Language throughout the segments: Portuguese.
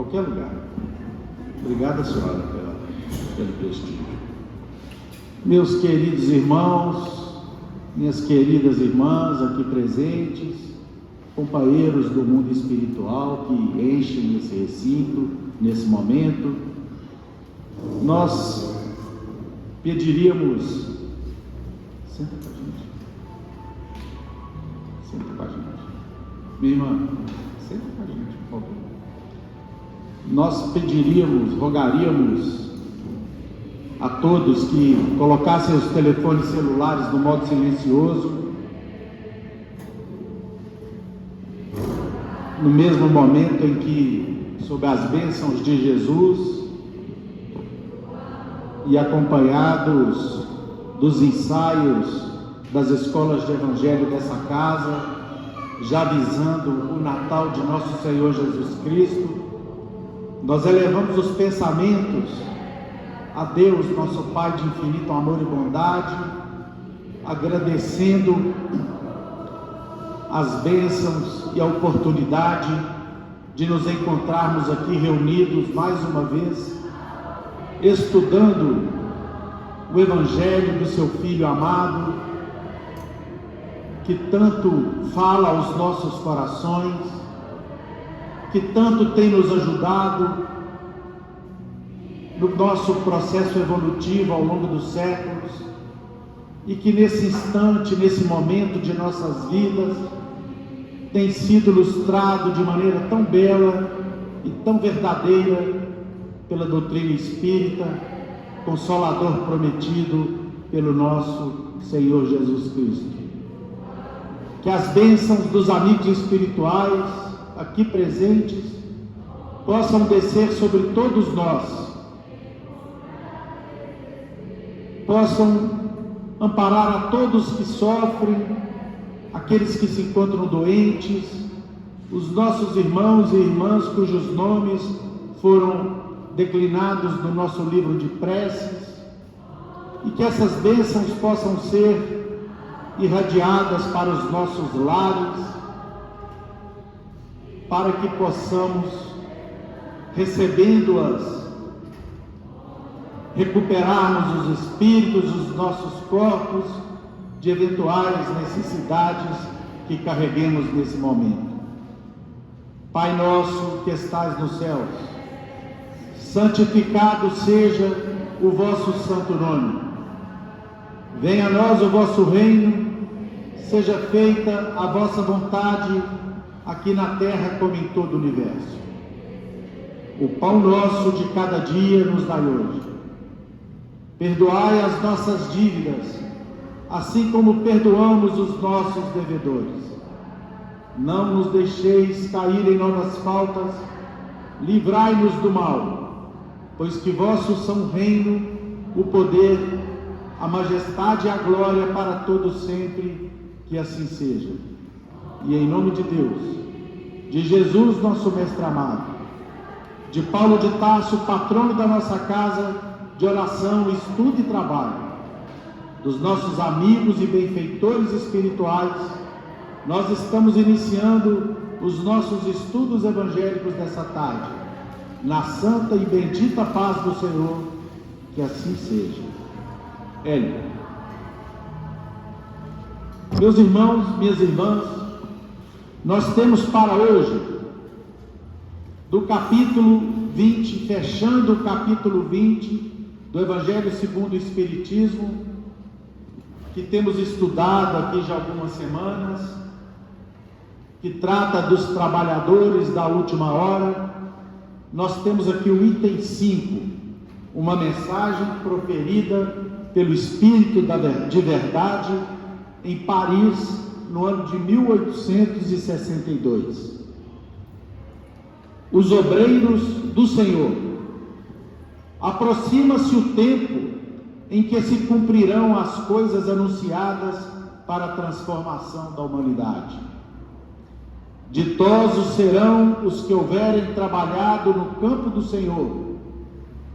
qualquer lugar. Obrigado, senhora, pelo prestígio. Meus queridos irmãos, minhas queridas irmãs aqui presentes, companheiros do mundo espiritual que enchem esse recinto nesse momento, nós pediríamos, senta com a gente, minha irmã, senta com a gente, por favor. Nós pediríamos, rogaríamos a todos que colocassem os telefones celulares no modo silencioso, no mesmo momento em que, sob as bênçãos de Jesus e acompanhados dos ensaios das escolas de evangelho dessa casa, já visando o Natal de nosso Senhor Jesus Cristo, nós elevamos os pensamentos a Deus, nosso Pai de infinito amor e bondade, agradecendo as bênçãos e a oportunidade de nos encontrarmos aqui reunidos mais uma vez, estudando o Evangelho do seu Filho amado, que tanto fala aos nossos corações, que tanto tem nos ajudado no nosso processo evolutivo ao longo dos séculos, e que nesse instante, nesse momento de nossas vidas, tem sido ilustrado de maneira tão bela e tão verdadeira pela doutrina espírita, consolador prometido pelo nosso Senhor Jesus Cristo. Que as bênçãos dos amigos espirituais aqui presentes possam descer sobre todos nós, possam amparar a todos que sofrem, aqueles que se encontram doentes, os nossos irmãos e irmãs cujos nomes foram declinados no nosso livro de preces, e que essas bênçãos possam ser irradiadas para os nossos lares, para que possamos, recebendo-as, recuperarmos os espíritos, os nossos corpos, de eventuais necessidades que carreguemos nesse momento. Pai nosso que estais nos céus, santificado seja o vosso santo nome. Venha a nós o vosso reino, seja feita a vossa vontade, aqui na terra como em todo o universo. O pão nosso de cada dia nos dai hoje. Perdoai as nossas dívidas, assim como perdoamos os nossos devedores. Não nos deixeis cair em novas faltas, livrai-nos do mal, pois que vosso são o reino, o poder, a majestade e a glória para todos sempre, que assim seja. E em nome de Deus, de Jesus nosso mestre amado, de Paulo de Tarso, patrono da nossa casa de oração, estudo e trabalho, dos nossos amigos e benfeitores espirituais, nós estamos iniciando os nossos estudos evangélicos dessa tarde, na santa e bendita paz do Senhor, que assim seja. Hélio. Meus irmãos, minhas irmãs, nós temos para hoje, do capítulo 20, fechando o capítulo 20 do Evangelho segundo o Espiritismo, que temos estudado aqui já algumas semanas, que trata dos trabalhadores da última hora. Nós temos aqui o item 5, uma mensagem proferida pelo Espírito de Verdade em Paris, no ano de 1862. Os obreiros do Senhor. Aproxima-se o tempo em que se cumprirão as coisas anunciadas para a transformação da humanidade. Ditosos serão os que houverem trabalhado no campo do Senhor,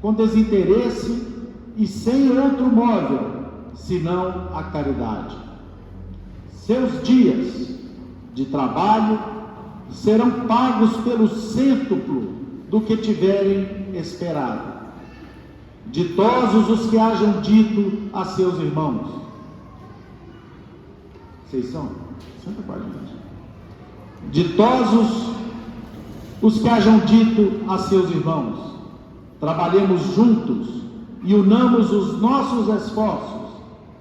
com desinteresse e sem outro móvel, senão a caridade. Seus dias de trabalho serão pagos pelo cêntuplo do que tiverem esperado. Ditosos os que hajam dito a seus irmãos. Vocês são? Santa Quaresma. Ditosos os que hajam dito a seus irmãos: trabalhemos juntos e unamos os nossos esforços,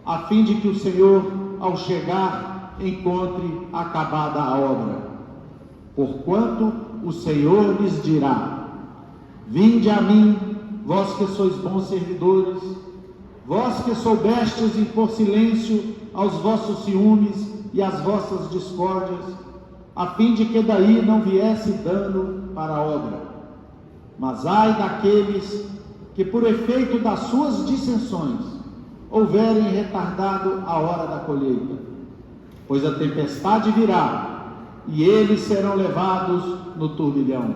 a fim de que o Senhor, ao chegar, encontre acabada a obra. Porquanto o Senhor lhes dirá: vinde a mim, vós que sois bons servidores, vós que soubestes impor silêncio aos vossos ciúmes e às vossas discórdias, a fim de que daí não viesse dano para a obra. Mas ai daqueles que, por efeito das suas dissensões, houverem retardado a hora da colheita. Pois a tempestade virá, e eles serão levados no turbilhão.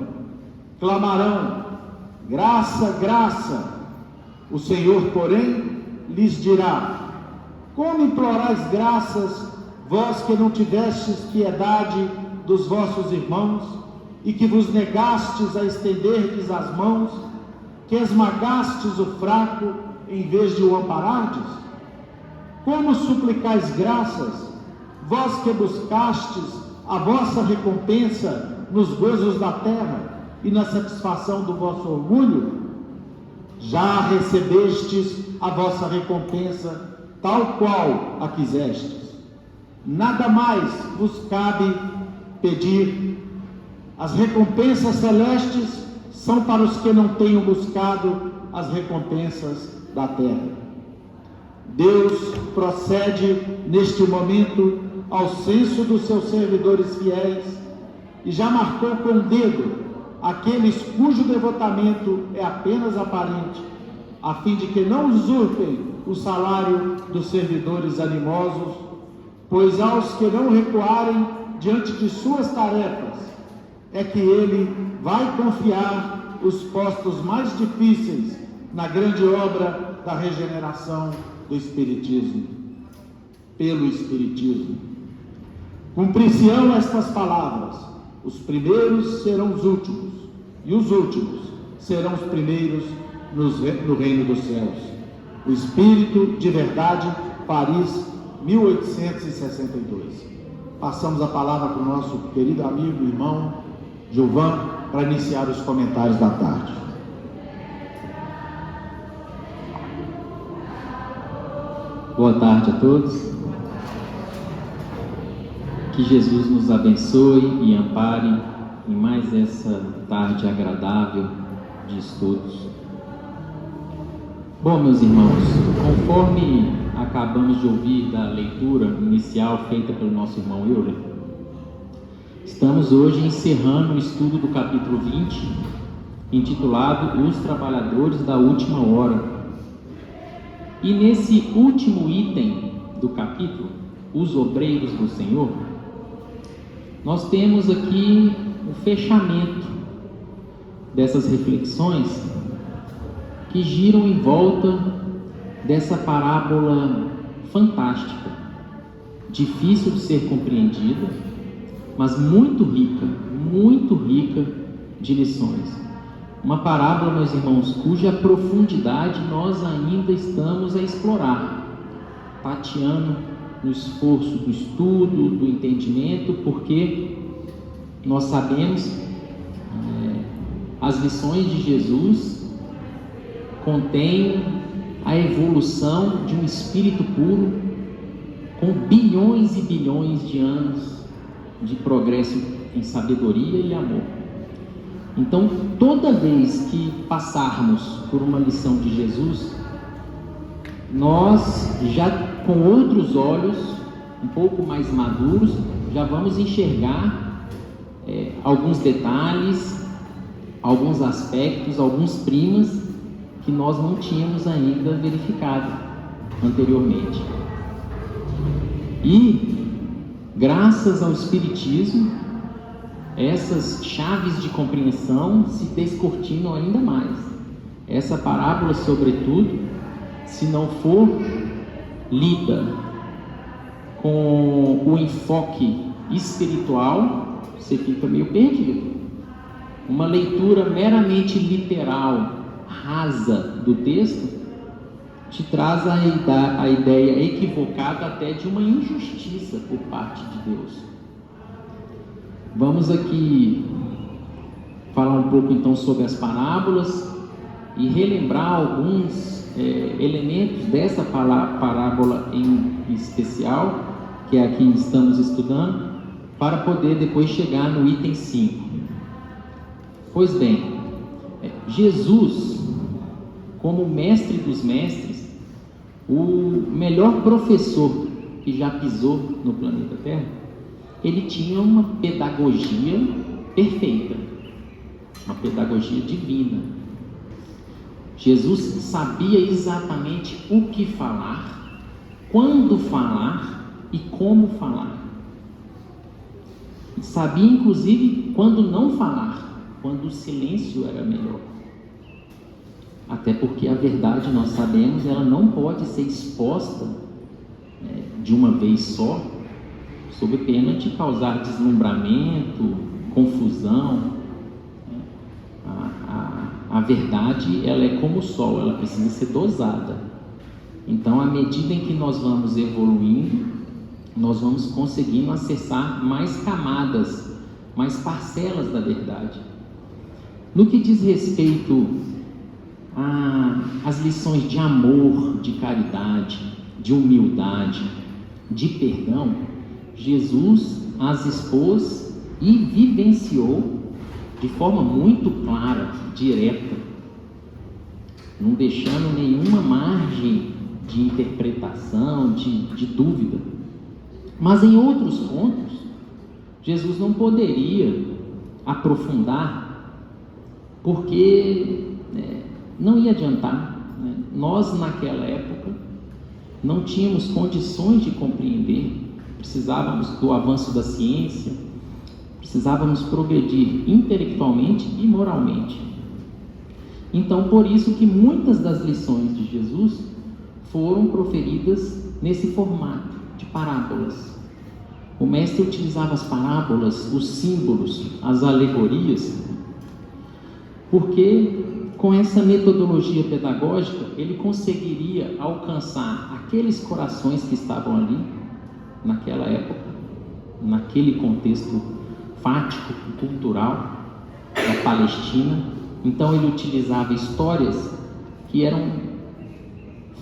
Clamarão: graça, graça. O Senhor, porém, lhes dirá: como implorais graças, vós que não tivestes piedade dos vossos irmãos, e que vos negastes a estenderdes as mãos, que esmagastes o fraco, em vez de o amparardes? Como suplicais graças, vós que buscastes a vossa recompensa nos gozos da terra e na satisfação do vosso orgulho? Já recebestes a vossa recompensa, tal qual a quisestes. Nada mais vos cabe pedir. As recompensas celestes são para os que não tenham buscado as recompensas da terra. Deus procede neste momento ao censo dos seus servidores fiéis e já marcou com o dedo aqueles cujo devotamento é apenas aparente, a fim de que não usurpem o salário dos servidores animosos, pois aos que não recuarem diante de suas tarefas é que ele vai confiar os postos mais difíceis na grande obra da regeneração do Espiritismo, pelo Espiritismo. Cumprir-se-ão estas palavras: os primeiros serão os últimos, e os últimos serão os primeiros no reino dos céus. O Espírito de Verdade, Paris, 1862. Passamos a palavra para o nosso querido amigo e irmão Gilvan, para iniciar os comentários da tarde. Boa tarde a todos. Que Jesus nos abençoe e ampare em mais essa tarde agradável de estudos. Bom, meus irmãos, conforme acabamos de ouvir da leitura inicial feita pelo nosso irmão Euler, estamos hoje encerrando o estudo do capítulo 20, intitulado Os Trabalhadores da Última Hora. E nesse último item do capítulo, Os Obreiros do Senhor, nós temos aqui o fechamento dessas reflexões que giram em volta dessa parábola fantástica, difícil de ser compreendida, mas muito rica de lições. Uma parábola, meus irmãos, cuja profundidade nós ainda estamos a explorar, tateando no esforço do estudo, do entendimento, porque nós sabemos as lições de Jesus contêm a evolução de um espírito puro com bilhões e bilhões de anos de progresso em sabedoria e amor. Então, toda vez que passarmos por uma lição de Jesus, nós já com outros olhos, um pouco mais maduros, já vamos enxergar alguns detalhes, alguns aspectos, alguns primas que nós não tínhamos ainda verificado anteriormente. E, graças ao Espiritismo, essas chaves de compreensão se descortinam ainda mais. Essa parábola, sobretudo, se não for lida com o enfoque espiritual, você fica meio perdido. uma leitura meramente literal, rasa do texto, te traz a ideia equivocada até de uma injustiça por parte de Deus. Vamos aqui falar um pouco então sobre as parábolas e relembrar alguns elementos dessa parábola em especial, que é a que estamos estudando, para poder depois chegar no item 5. Pois bem, Jesus, como mestre dos mestres, o melhor professor que já pisou no planeta Terra, ele tinha uma pedagogia perfeita, uma pedagogia divina. Jesus sabia exatamente o que falar, quando falar e como falar. Sabia inclusive quando não falar, quando o silêncio era melhor. Até porque a verdade, nós sabemos, ela não pode ser exposta de uma vez só, sob pena de causar deslumbramento, confusão. A verdade, ela é como o sol, ela precisa ser dosada. Então, à medida em que nós vamos evoluindo, nós vamos conseguindo acessar mais camadas, mais parcelas da verdade. No que diz respeito às lições de amor, de caridade, de humildade, de perdão, Jesus as expôs e vivenciou de forma muito clara, direta, não deixando nenhuma margem de interpretação, de dúvida. Mas em outros pontos, Jesus não poderia aprofundar, porque não ia adiantar. Nós, naquela época, não tínhamos condições de compreender, precisávamos do avanço da ciência, precisávamos progredir intelectualmente e moralmente. Então, por isso que muitas das lições de Jesus foram proferidas nesse formato de parábolas. O mestre utilizava as parábolas, os símbolos, as alegorias, porque com essa metodologia pedagógica ele conseguiria alcançar aqueles corações que estavam ali naquela época, naquele contexto fático, cultural da Palestina. Então ele utilizava histórias que eram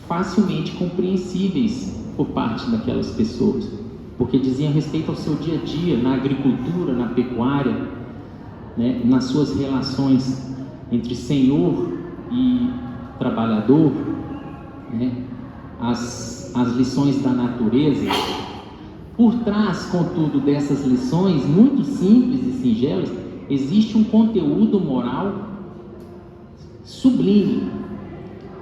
facilmente compreensíveis por parte daquelas pessoas, porque diziam respeito ao seu dia a dia, na agricultura, na pecuária, nas suas relações entre senhor e trabalhador, as lições da natureza. Por trás, contudo, dessas lições muito simples e singelas, existe um conteúdo moral sublime,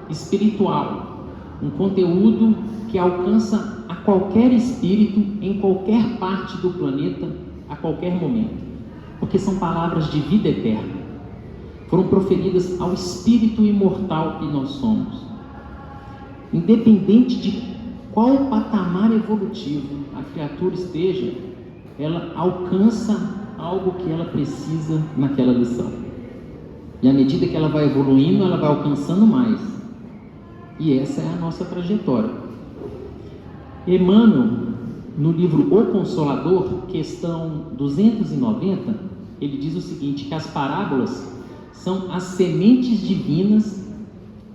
espiritual, um conteúdo que alcança a qualquer espírito, em qualquer parte do planeta, a qualquer momento, porque são palavras de vida eterna, foram proferidas ao espírito imortal que nós somos. Independente de qual patamar evolutivo a criatura esteja, ela alcança algo que ela precisa naquela lição. E à medida que ela vai evoluindo, ela vai alcançando mais. E essa é a nossa trajetória. Emmanuel, no livro O Consolador, questão 290, ele diz o seguinte, que as parábolas são as sementes divinas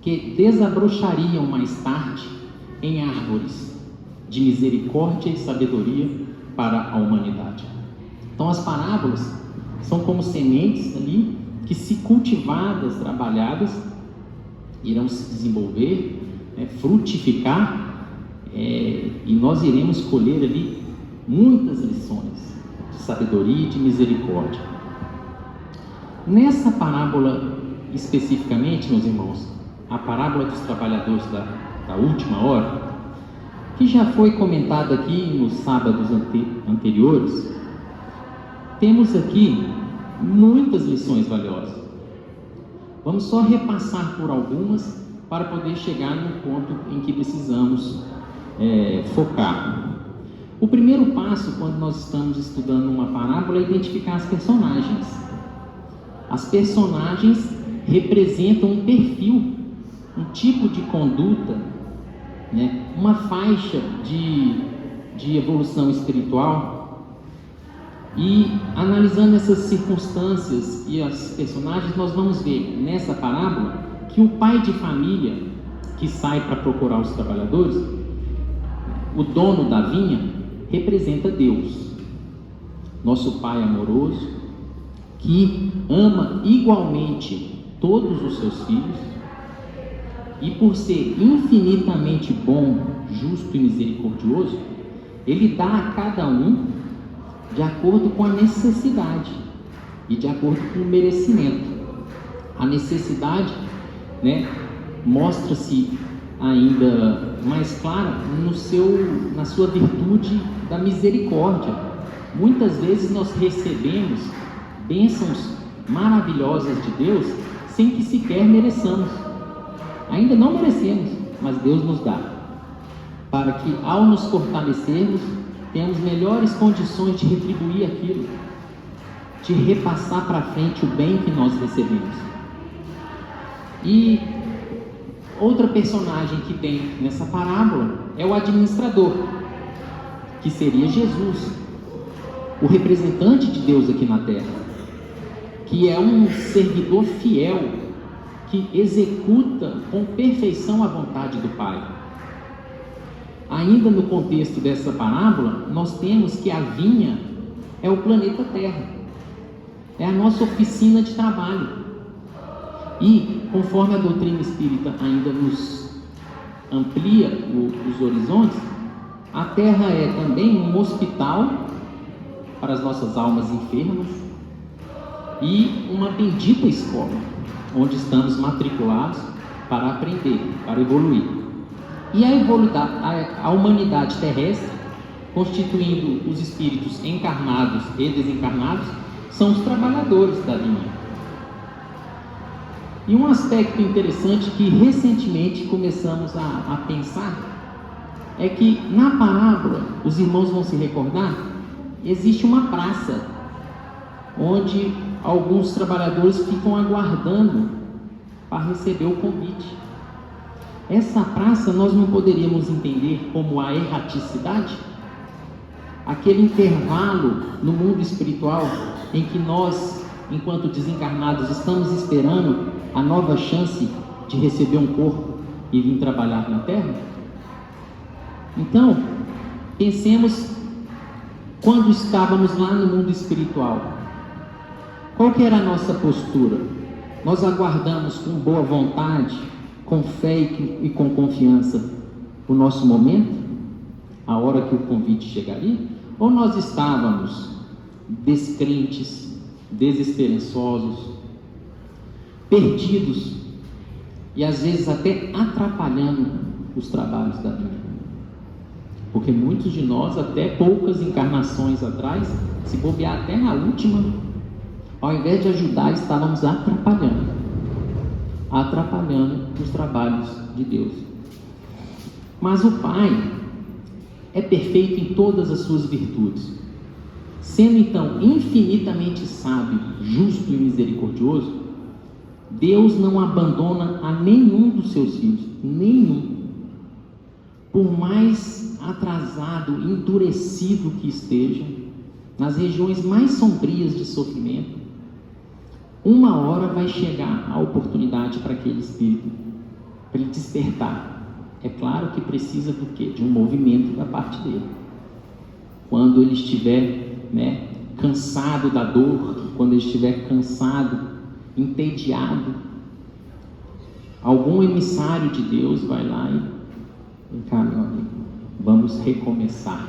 que desabrochariam mais tarde em árvores de misericórdia e sabedoria para a humanidade. Então as parábolas são como sementes ali que, se cultivadas, trabalhadas, irão se desenvolver, frutificar, e nós iremos colher ali muitas lições de sabedoria e de misericórdia. Nessa parábola especificamente, meus irmãos, a parábola dos trabalhadores da última hora, que já foi comentada aqui nos sábados anteriores, temos aqui muitas lições valiosas. Vamos só repassar por algumas para poder chegar no ponto em que precisamos focar. O primeiro passo, quando nós estamos estudando uma parábola, é identificar as personagens. As personagens representam um perfil, um tipo de conduta, né? Uma faixa de evolução espiritual. E analisando essas circunstâncias e as personagens, nós vamos ver nessa parábola que o pai de família que sai para procurar os trabalhadores, o dono da vinha, representa Deus, nosso Pai amoroso, que ama igualmente todos os seus filhos, e por ser infinitamente bom, justo e misericordioso, ele dá a cada um de acordo com a necessidade e de acordo com o merecimento. A necessidade, né, mostra-se ainda mais clara na sua virtude da misericórdia. Muitas vezes nós recebemos bênçãos maravilhosas de Deus sem que sequer mereçamos. Ainda não merecemos, mas Deus nos dá, para que ao nos fortalecermos, tenhamos melhores condições de retribuir aquilo, de repassar para frente o bem que nós recebemos. E outra personagem que tem nessa parábola é o administrador, que seria Jesus, o representante de Deus aqui na terra, que é um servidor fiel, que executa com perfeição a vontade do Pai. Ainda no contexto dessa parábola, nós temos que a vinha é o planeta Terra, é a nossa oficina de trabalho. E, conforme a doutrina espírita ainda nos amplia os horizontes, a Terra é também um hospital para as nossas almas enfermas e uma bendita escola, onde estamos matriculados para aprender, para evoluir. E a humanidade terrestre, constituindo os espíritos encarnados e desencarnados, são os trabalhadores da vinha. E um aspecto interessante que recentemente começamos a pensar é que na parábola, os irmãos vão se recordar, existe uma praça onde alguns trabalhadores ficam aguardando para receber o convite. Essa praça nós não poderíamos entender como a erraticidade? Aquele intervalo no mundo espiritual em que nós, enquanto desencarnados, estamos esperando a nova chance de receber um corpo e vir trabalhar na Terra? Então, pensemos quando estávamos lá no mundo espiritual. Qual que era a nossa postura? Nós aguardamos com boa vontade, com fé e com confiança o nosso momento, a hora que o convite chegaria? Ou nós estávamos descrentes, desesperançosos, perdidos e às vezes até atrapalhando os trabalhos da vida? Porque muitos de nós, até poucas encarnações atrás, se bobear até na última, ao invés de ajudar, estávamos atrapalhando os trabalhos de Deus. Mas o Pai é perfeito em todas as suas virtudes. Sendo então infinitamente sábio, justo e misericordioso, Deus não abandona a nenhum dos seus filhos, nenhum. Por mais atrasado, endurecido que esteja, nas regiões mais sombrias de sofrimento, uma hora vai chegar a oportunidade para aquele espírito, para ele despertar. É claro que precisa do quê? De um movimento da parte dele. Quando ele estiver, cansado da dor, quando ele estiver cansado, entediado, algum emissário de Deus vai lá e vem cá, meu amigo, vamos recomeçar.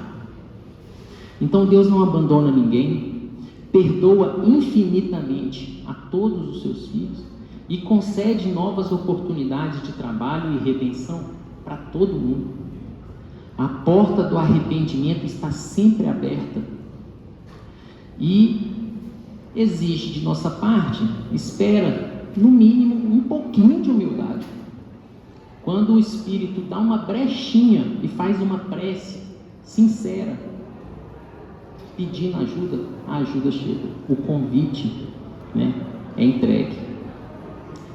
Então Deus não abandona ninguém, perdoa infinitamente a todos os seus filhos e concede novas oportunidades de trabalho e redenção para todo mundo. A porta do arrependimento está sempre aberta e exige de nossa parte, espera, no mínimo, um pouquinho de humildade. Quando o Espírito dá uma brechinha e faz uma prece sincera, pedindo ajuda, a ajuda chega. O convite, é entregue.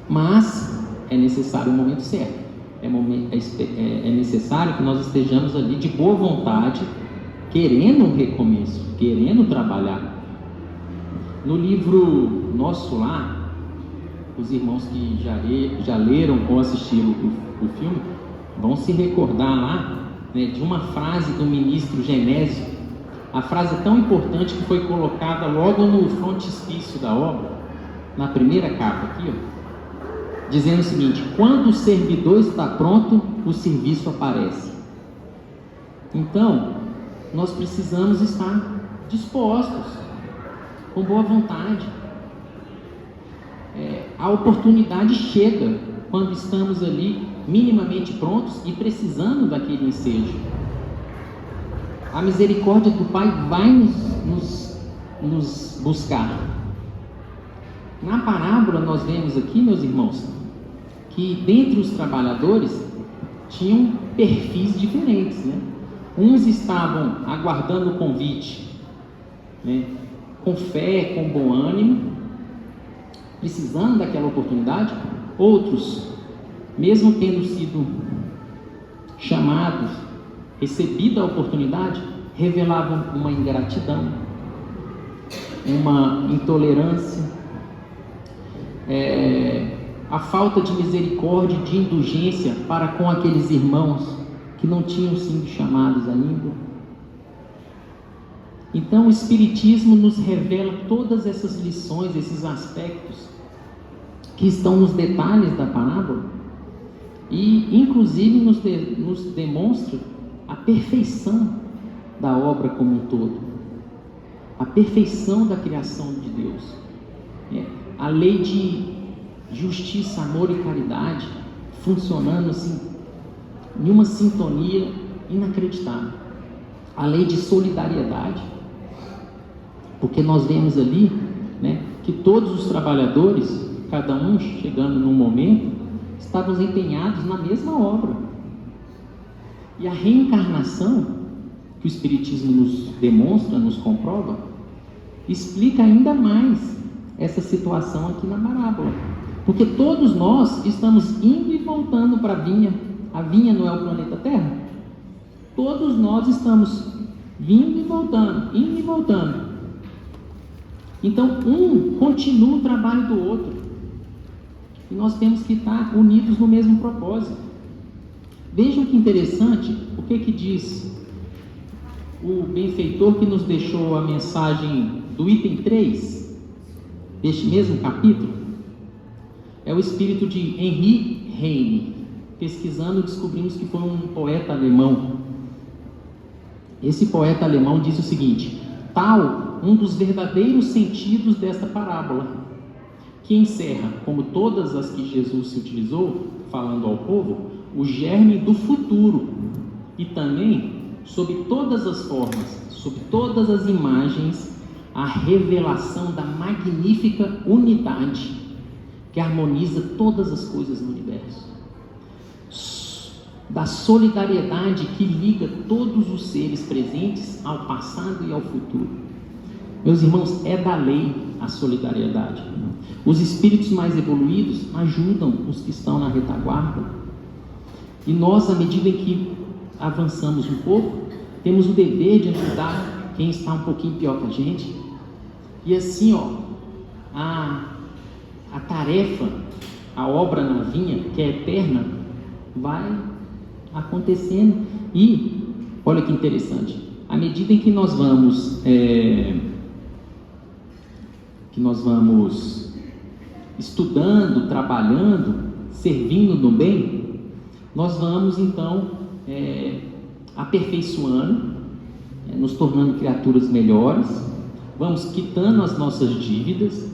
Mas é necessário o momento certo. É necessário que nós estejamos ali de boa vontade, querendo um recomeço, querendo trabalhar. No livro Nosso Lar, os irmãos que já leram ou assistiram o filme vão se recordar lá, né, de uma frase do ministro Genésio. A frase é tão importante que foi colocada logo no frontispício da obra, na primeira capa aqui, ó, dizendo o seguinte: quando o servidor está pronto, o serviço aparece. Então, nós precisamos estar dispostos, com boa vontade. A oportunidade chega quando estamos ali minimamente prontos e precisando daquele ensejo. A misericórdia do Pai vai nos buscar. Na parábola nós vemos aqui, meus irmãos, que dentre os trabalhadores tinham perfis diferentes, né? Uns estavam aguardando o convite, né, com fé, com bom ânimo, precisando daquela oportunidade. Outros, mesmo tendo sido chamados, recebida a oportunidade, revelavam uma ingratidão, uma intolerância, a falta de misericórdia e de indulgência para com aqueles irmãos que não tinham sido chamados ainda. Então o Espiritismo nos revela todas essas lições, esses aspectos que estão nos detalhes da parábola, e inclusive nos demonstra a perfeição da obra como um todo, a perfeição da criação de Deus, a lei de justiça, amor e caridade funcionando assim em uma sintonia inacreditável, a lei de solidariedade, porque nós vemos ali, né, que todos os trabalhadores, cada um chegando num momento, estavam empenhados na mesma obra. E a reencarnação que o Espiritismo nos demonstra, nos comprova, explica ainda mais essa situação aqui na parábola, porque todos nós estamos indo e voltando para a vinha. A vinha não é o planeta Terra? Todos nós estamos vindo e voltando, indo e voltando. Então um continua o trabalho do outro, e nós temos que estar unidos no mesmo propósito. Vejam que interessante o que diz o benfeitor que nos deixou a mensagem do item 3 deste mesmo capítulo. É o espírito de Henri Heine. Pesquisando, descobrimos que foi um poeta alemão. Esse poeta alemão diz o seguinte: tal um dos verdadeiros sentidos desta parábola, que encerra, como todas as que Jesus se utilizou, falando ao povo, o germe do futuro, e também, sob todas as formas, sob todas as imagens, a revelação da magnífica unidade que harmoniza todas as coisas no universo, da solidariedade que liga todos os seres presentes ao passado e ao futuro. Meus irmãos, é da lei a solidariedade. Os espíritos mais evoluídos ajudam os que estão na retaguarda, e nós, à medida em que avançamos um pouco, temos o dever de ajudar quem está um pouquinho pior que a gente. E assim, a tarefa, a obra na vinha, que é eterna, vai acontecendo. E olha que interessante, à medida em que nós vamos estudando, trabalhando, servindo no bem, nós vamos então aperfeiçoando, nos tornando criaturas melhores, vamos quitando as nossas dívidas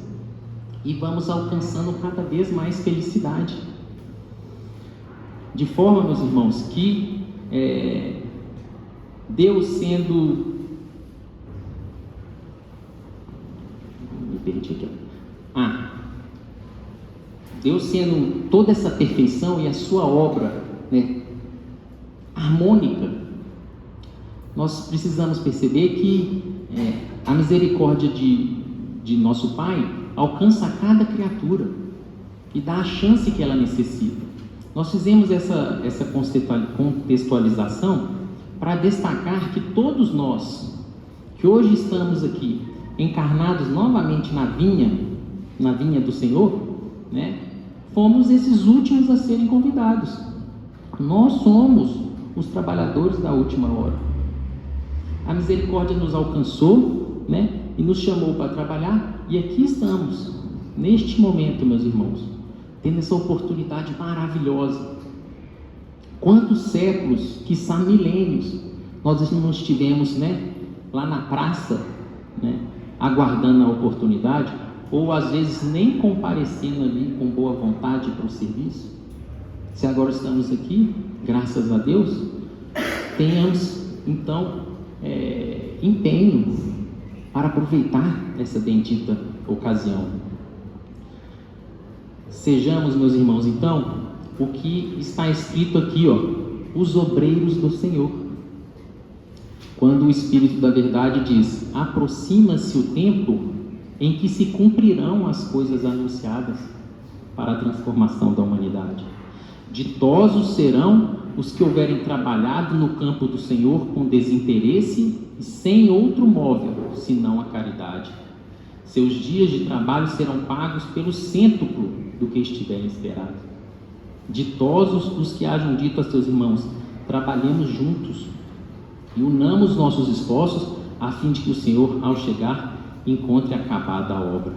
e vamos alcançando cada vez mais felicidade. De forma, meus irmãos, que Deus sendo... Deus sendo toda essa perfeição e a sua obra, né, harmônica, nós precisamos perceber que a misericórdia de nosso Pai alcança cada criatura e dá a chance que ela necessita. Nós fizemos essa contextualização para destacar que todos nós, que hoje estamos aqui, encarnados novamente na vinha do Senhor, né, fomos esses últimos a serem convidados. Nós somos os trabalhadores da última hora. A misericórdia nos alcançou, né, e nos chamou para trabalhar, e aqui estamos, neste momento, meus irmãos, tendo essa oportunidade maravilhosa. Quantos séculos, quiçá milênios, nós não estivemos, né, lá na praça, né, aguardando a oportunidade, ou às vezes nem comparecendo ali com boa vontade para o serviço. Se agora estamos aqui, graças a Deus, tenhamos então empenho para aproveitar essa bendita ocasião. Sejamos, meus irmãos, então, o que está escrito aqui, os obreiros do Senhor. Quando o Espírito da Verdade diz: aproxima-se o tempo em que se cumprirão as coisas anunciadas para a transformação da humanidade. Ditosos serão os que houverem trabalhado no campo do Senhor com desinteresse e sem outro móvel, senão a caridade. Seus dias de trabalho serão pagos pelo cêntuplo do que estiverem esperados. Ditosos os que hajam dito a seus irmãos: trabalhemos juntos e unamos nossos esforços, a fim de que o Senhor, ao chegar, encontre acabada a obra.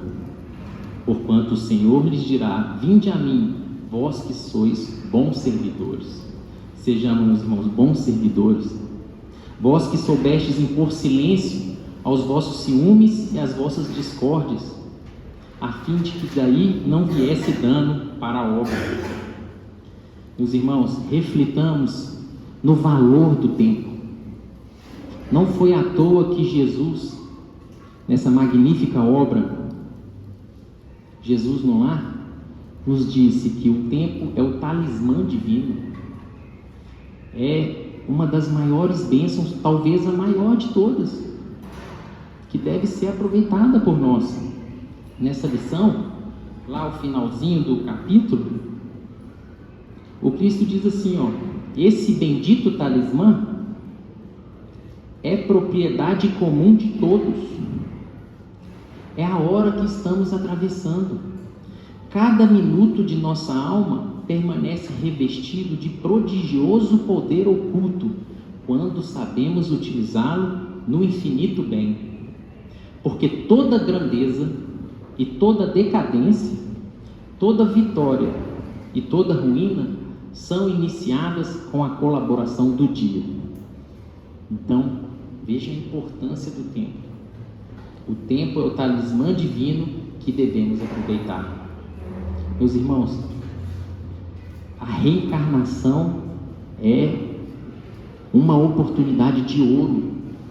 Porquanto o Senhor lhes dirá: vinde a mim, vós que sois bons servidores. Sejamos, meus irmãos, bons servidores. Vós que soubestes impor silêncio aos vossos ciúmes e às vossas discórdias, a fim de que daí não viesse dano para a obra. Meus irmãos, reflitamos no valor do tempo. Não foi à toa que Jesus, nessa magnífica obra, Jesus no Lar, nos disse que o tempo é o talismã divino. É uma das maiores bênçãos, talvez a maior de todas, que deve ser aproveitada por nós. Nessa lição, lá ao finalzinho do capítulo, o Cristo diz assim, esse bendito talismã é propriedade comum de todos. É a hora que estamos atravessando. Cada minuto de nossa alma permanece revestido de prodigioso poder oculto, quando sabemos utilizá-lo no infinito bem. Porque toda grandeza e toda decadência, toda vitória e toda ruína são iniciadas com a colaboração do dia. Então, veja a importância do tempo. O tempo é o talismã divino que devemos aproveitar. Meus irmãos, a reencarnação é uma oportunidade de ouro,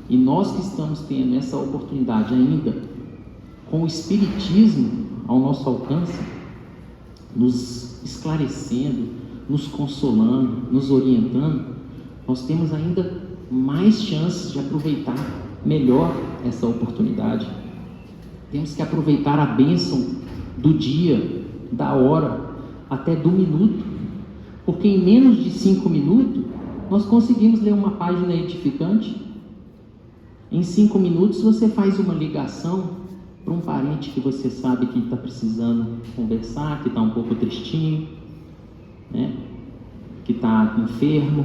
e nós que estamos tendo essa oportunidade ainda, com o Espiritismo ao nosso alcance, nos esclarecendo, nos consolando, nos orientando, nós temos ainda mais chances de aproveitar melhor essa oportunidade. Temos que aproveitar a bênção do dia, da hora, até do minuto, porque em menos de 5 minutos nós conseguimos ler uma página edificante. Em 5 minutos você faz uma ligação para um parente que você sabe que está precisando conversar, que está um pouco tristinho, né? Que está enfermo,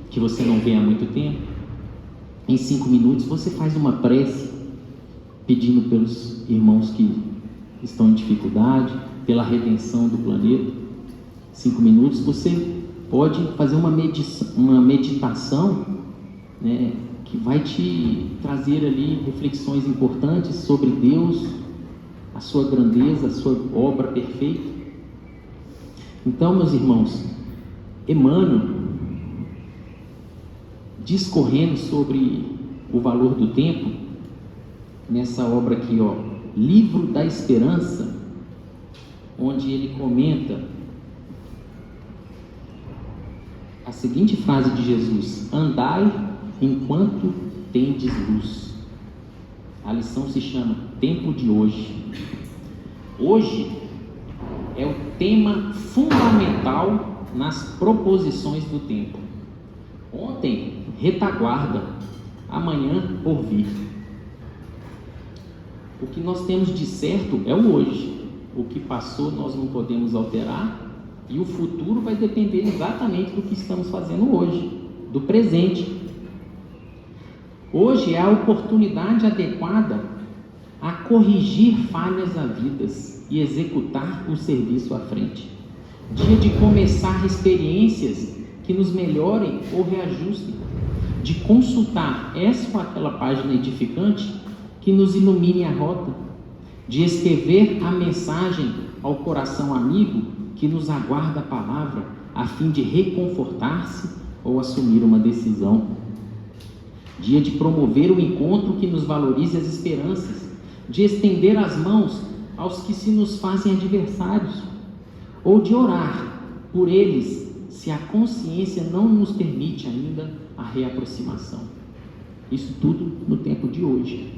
que você não vê há muito tempo. Em 5 minutos você faz uma prece pedindo pelos irmãos que estão em dificuldade, pela redenção do planeta. 5 minutos você pode fazer uma meditação, né, que vai te trazer ali reflexões importantes sobre Deus, a sua grandeza, a sua obra perfeita. Então, meus irmãos, Emmanuel, discorrendo sobre o valor do tempo, nessa obra aqui, Livro da Esperança, onde ele comenta a seguinte frase de Jesus: andai enquanto tendes luz. A lição se chama Tempo de Hoje. Hoje é o tema fundamental nas proposições do tempo. Ontem, retaguarda, amanhã, porvir. O que nós temos de certo é o hoje. O que passou nós não podemos alterar, e o futuro vai depender exatamente do que estamos fazendo hoje, do presente. Hoje é a oportunidade adequada a corrigir falhas havidas e executar o serviço à frente. Dia de começar experiências que nos melhorem ou reajustem, de consultar essa ou aquela página edificante que nos ilumine a rota, de escrever a mensagem ao coração amigo que nos aguarda a palavra, a fim de reconfortar-se ou assumir uma decisão. Dia de promover o encontro que nos valorize as esperanças, de estender as mãos aos que se nos fazem adversários, ou de orar por eles, se a consciência não nos permite ainda a reaproximação. Isso tudo no tempo de hoje.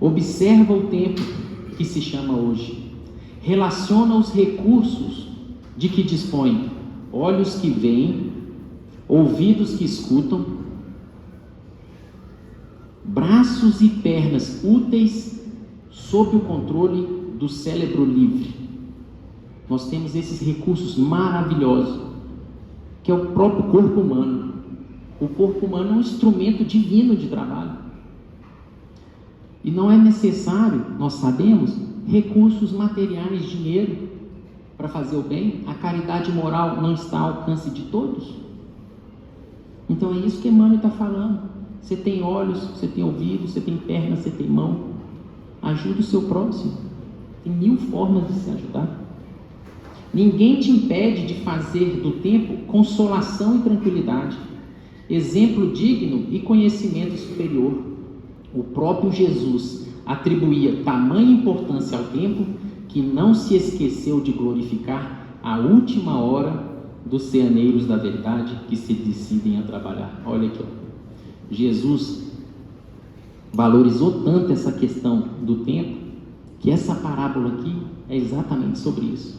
Observa o tempo que se chama hoje. Relaciona os recursos de que dispõe, olhos que veem, ouvidos que escutam, braços e pernas úteis sob o controle do cérebro livre. Nós temos esses recursos maravilhosos, que é o próprio corpo humano. O corpo humano é um instrumento divino de trabalho. E não é necessário, nós sabemos, recursos materiais, dinheiro, para fazer o bem. A caridade moral não está ao alcance de todos. Então é isso que Emmanuel está falando. Você tem olhos, você tem ouvidos, você tem perna, você tem mão. Ajude o seu próximo. Tem 1000 formas de se ajudar. Ninguém te impede de fazer do tempo consolação e tranquilidade, exemplo digno e conhecimento superior. O próprio Jesus atribuía tamanha importância ao tempo que não se esqueceu de glorificar a última hora dos ceaneiros da verdade que se decidem a trabalhar. Olha aqui, ó. Jesus valorizou tanto essa questão do tempo, que essa parábola aqui é exatamente sobre isso.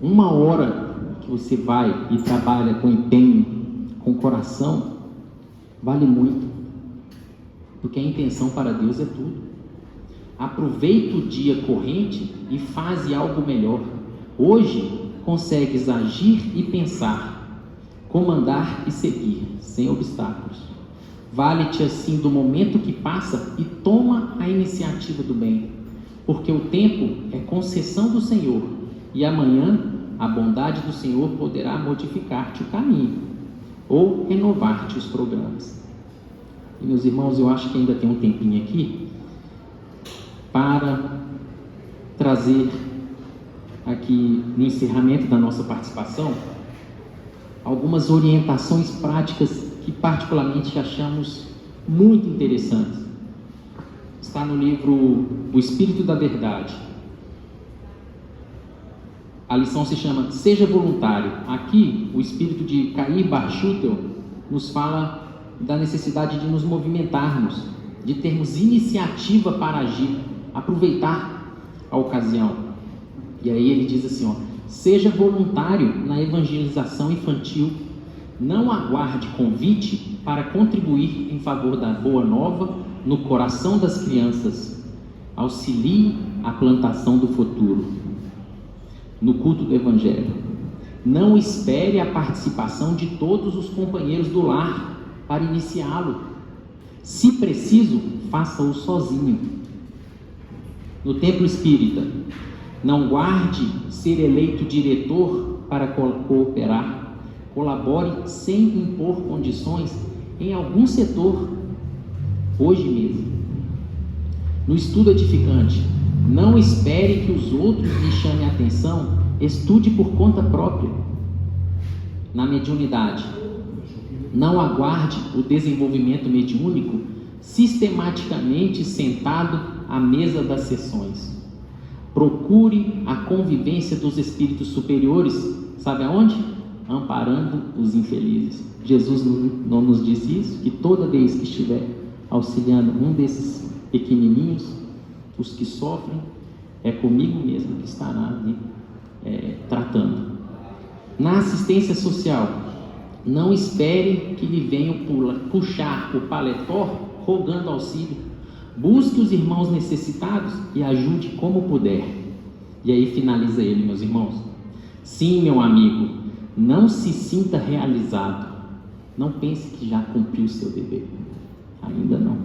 1 hora que você vai e trabalha com empenho, com coração, vale muito, porque a intenção para Deus é tudo. Aproveita o dia corrente e faze algo melhor. Hoje consegues agir e pensar, comandar e seguir, sem obstáculos. Vale-te assim do momento que passa e toma a iniciativa do bem, porque o tempo é concessão do Senhor, e amanhã a bondade do Senhor poderá modificar-te o caminho, ou renovar-te os programas. E meus irmãos, eu acho que ainda tem um tempinho aqui, para trazer aqui no encerramento da nossa participação, algumas orientações práticas que particularmente achamos muito interessantes. Está no livro O Espírito da Verdade. A lição se chama Seja Voluntário. Aqui, o espírito de Cair Barchutel nos fala da necessidade de nos movimentarmos, de termos iniciativa para agir, aproveitar a ocasião. E aí ele diz assim, ó: seja voluntário na evangelização infantil, não aguarde convite para contribuir em favor da boa nova no coração das crianças, auxilie a plantação do futuro. No culto do Evangelho, não espere a participação de todos os companheiros do lar para iniciá-lo. Se preciso, faça-o sozinho. No templo espírita, não guarde ser eleito diretor para cooperar. Colabore sem impor condições em algum setor, hoje mesmo. No estudo edificante, não espere que os outros lhe chamem a atenção, estude por conta própria. Na mediunidade, não aguarde o desenvolvimento mediúnico sistematicamente sentado à mesa das sessões. Procure a convivência dos espíritos superiores, sabe aonde? Amparando os infelizes. Jesus não nos diz isso? Que toda vez que estiver auxiliando um desses pequenininhos, os que sofrem, é comigo mesmo que estará ali tratando. Na assistência social, não espere que lhe venham puxar o paletó rogando auxílio. Busque os irmãos necessitados e ajude como puder. E aí finaliza ele, meus irmãos. Sim, meu amigo, não se sinta realizado. Não pense que já cumpriu o seu dever. Ainda não.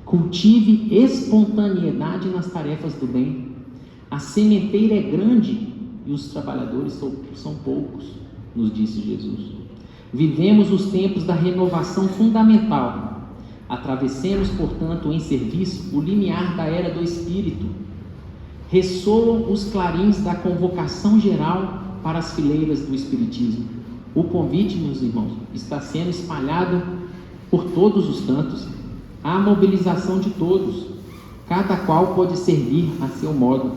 Cultive espontaneidade nas tarefas do bem. A sementeira é grande e os trabalhadores são poucos, nos disse Jesus. Vivemos os tempos da renovação fundamental. Atravessemos, portanto, em serviço o limiar da era do Espírito. Ressoam os clarins da convocação geral para as fileiras do Espiritismo. O convite, meus irmãos, está sendo espalhado por todos os cantos. Há mobilização de todos. Cada qual pode servir a seu modo.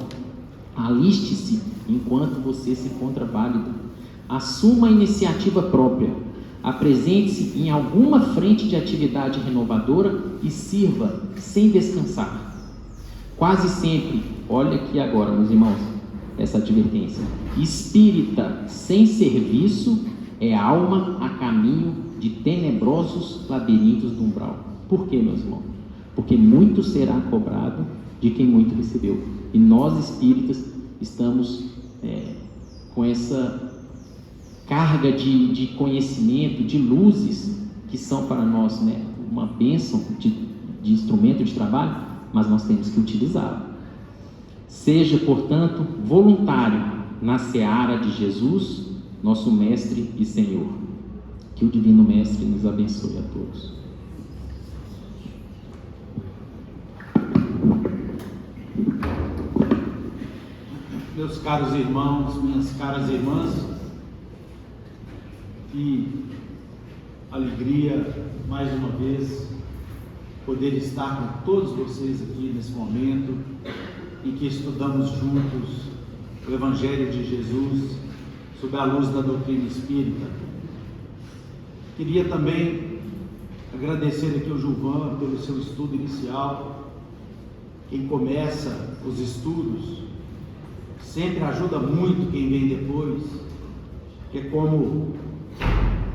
Aliste-se enquanto você se encontra válido. Assuma a iniciativa própria. Apresente-se em alguma frente de atividade renovadora e sirva sem descansar. Quase sempre, olha aqui agora, meus irmãos, essa advertência. Espírita sem serviço é alma a caminho de tenebrosos labirintos do umbral. Por quê, meus irmãos? Porque muito será cobrado de quem muito recebeu. E nós espíritas estamos com essa carga de conhecimento, de luzes que são para nós, uma bênção de instrumento de trabalho, mas nós temos que utilizá-lo. Seja, portanto, voluntário na seara de Jesus, nosso Mestre e Senhor. Que o Divino Mestre nos abençoe a todos. Meus caros irmãos, minhas caras irmãs, que alegria, mais uma vez, poder estar com todos vocês aqui nesse momento em que estudamos juntos o Evangelho de Jesus sob a luz da doutrina espírita. Queria também agradecer aqui ao Gilvan pelo seu estudo inicial. Quem começa os estudos sempre ajuda muito quem vem depois, que é como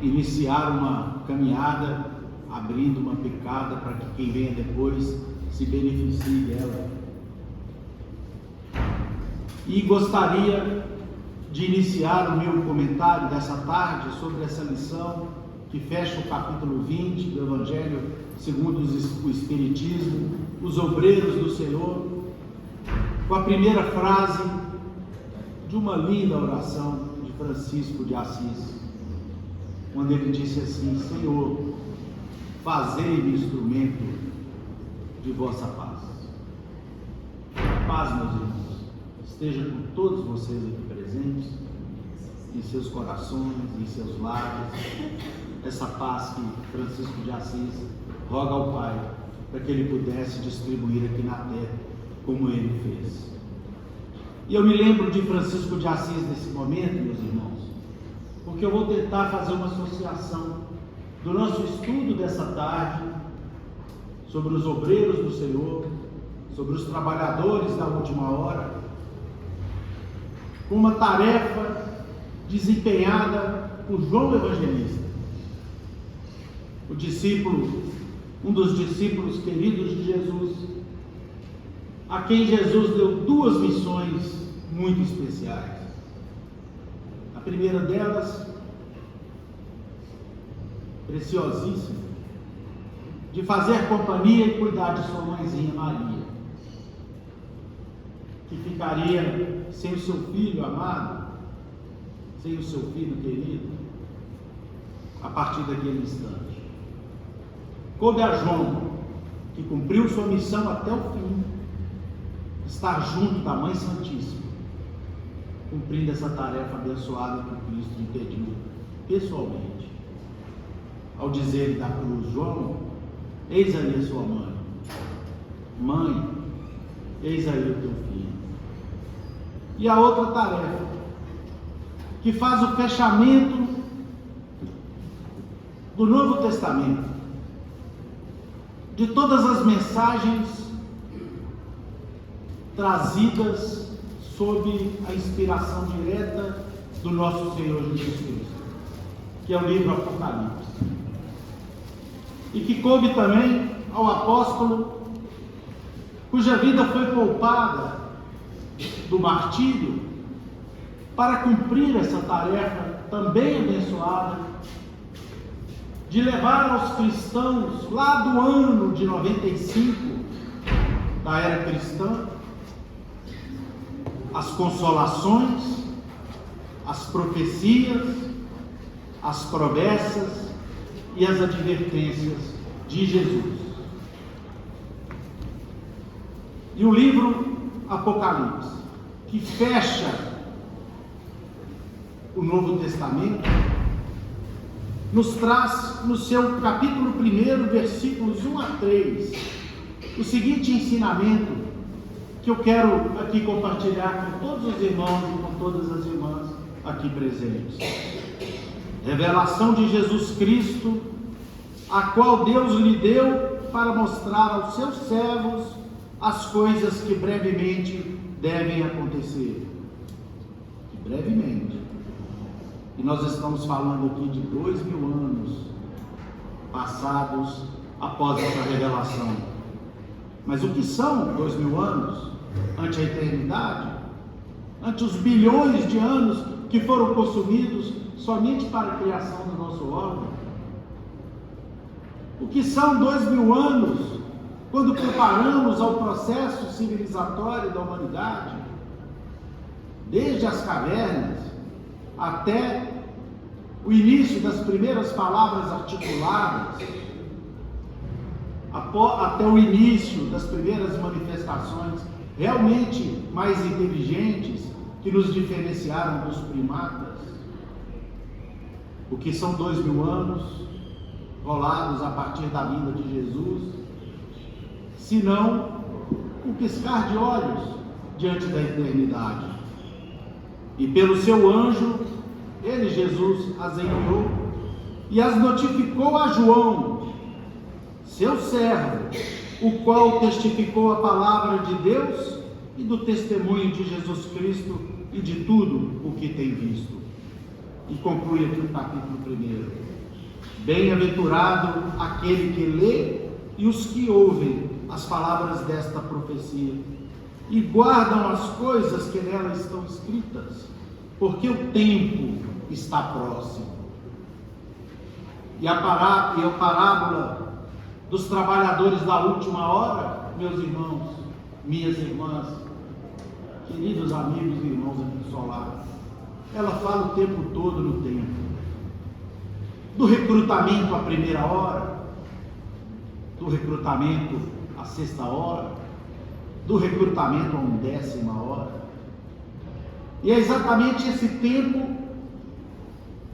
iniciar uma caminhada, abrindo uma picada para que quem venha depois se beneficie dela. E gostaria de iniciar o meu comentário dessa tarde sobre essa lição que fecha o capítulo 20 do Evangelho segundo o Espiritismo, os obreiros do Senhor, com a primeira frase de uma linda oração de Francisco de Assis, quando ele disse assim: Senhor, fazei-me instrumento de vossa paz. A paz, meus irmãos, esteja com todos vocês aqui presentes, em seus corações, em seus lares, essa paz que Francisco de Assis roga ao Pai para que ele pudesse distribuir aqui na terra, como ele fez. E eu me lembro de Francisco de Assis nesse momento, meus irmãos, porque eu vou tentar fazer uma associação do nosso estudo dessa tarde sobre os obreiros do Senhor, sobre os trabalhadores da última hora, com uma tarefa desempenhada por João Evangelista, o discípulo, um dos discípulos queridos de Jesus, a quem Jesus deu duas missões muito especiais. A primeira delas, preciosíssima, de fazer companhia e cuidar de sua mãezinha Maria, que ficaria sem o seu filho amado, sem o seu filho querido, a partir daquele instante. Coube a João, que cumpriu sua missão até o fim, estar junto da Mãe Santíssima, cumprindo essa tarefa abençoada que Cristo lhe pediu pessoalmente, ao dizer da cruz: João, eis aí a sua mãe. Mãe, eis aí o teu filho. E a outra tarefa, que faz o fechamento do Novo Testamento, de todas as mensagens trazidas sob a inspiração direta do nosso Senhor Jesus Cristo, que é o livro Apocalipse, e que coube também ao apóstolo, cuja vida foi poupada do martírio, para cumprir essa tarefa também abençoada, de levar aos cristãos, lá do ano de 95, da era cristã, as consolações, as profecias, as promessas e as advertências de Jesus. E o livro Apocalipse, que fecha o Novo Testamento, nos traz no seu capítulo 1, versículos 1 a 3, o seguinte ensinamento que eu quero aqui compartilhar com todos os irmãos e com todas as irmãs aqui presentes. Revelação de Jesus Cristo, a qual Deus lhe deu para mostrar aos seus servos as coisas que brevemente devem acontecer. Brevemente. E nós estamos falando aqui de 2000 anos passados após essa revelação. Mas o que são 2000 anos ante a eternidade? Ante os bilhões de anos que foram consumidos somente para a criação do nosso órgão? O que são 2000 anos quando comparamos ao processo civilizatório da humanidade, desde as cavernas até o início das primeiras palavras articuladas, até o início das primeiras manifestações realmente mais inteligentes que nos diferenciaram dos primatas? O que são 2000 anos rolados a partir da vinda de Jesus, senão um piscar de olhos diante da eternidade? E pelo seu anjo, ele, Jesus, as enviou e as notificou a João, seu servo, o qual testificou a palavra de Deus e do testemunho de Jesus Cristo e de tudo o que tem visto. E conclui aqui o capítulo 1. Bem-aventurado aquele que lê e os que ouvem as palavras desta profecia e guardam as coisas que nela estão escritas, porque o tempo está próximo. E a parábola dos trabalhadores da última hora, meus irmãos, minhas irmãs, queridos amigos e irmãos aqui do solar, ela fala o tempo todo no tempo. Do recrutamento à primeira hora, do recrutamento à sexta hora, do recrutamento à 10ª hora. E é exatamente esse tempo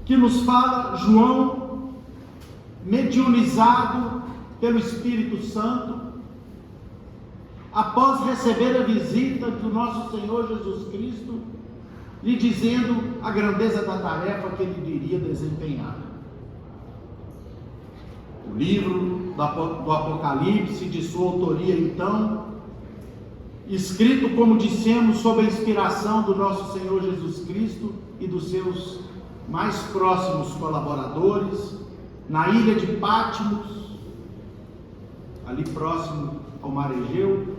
que nos fala João, mediunizado pelo Espírito Santo, após receber a visita do nosso Senhor Jesus Cristo, lhe dizendo a grandeza da tarefa que ele iria desempenhar. O livro do Apocalipse, de sua autoria então, escrito, como dissemos, sob a inspiração do nosso Senhor Jesus Cristo e dos seus mais próximos colaboradores, na ilha de Patmos, ali próximo ao Mar Egeu,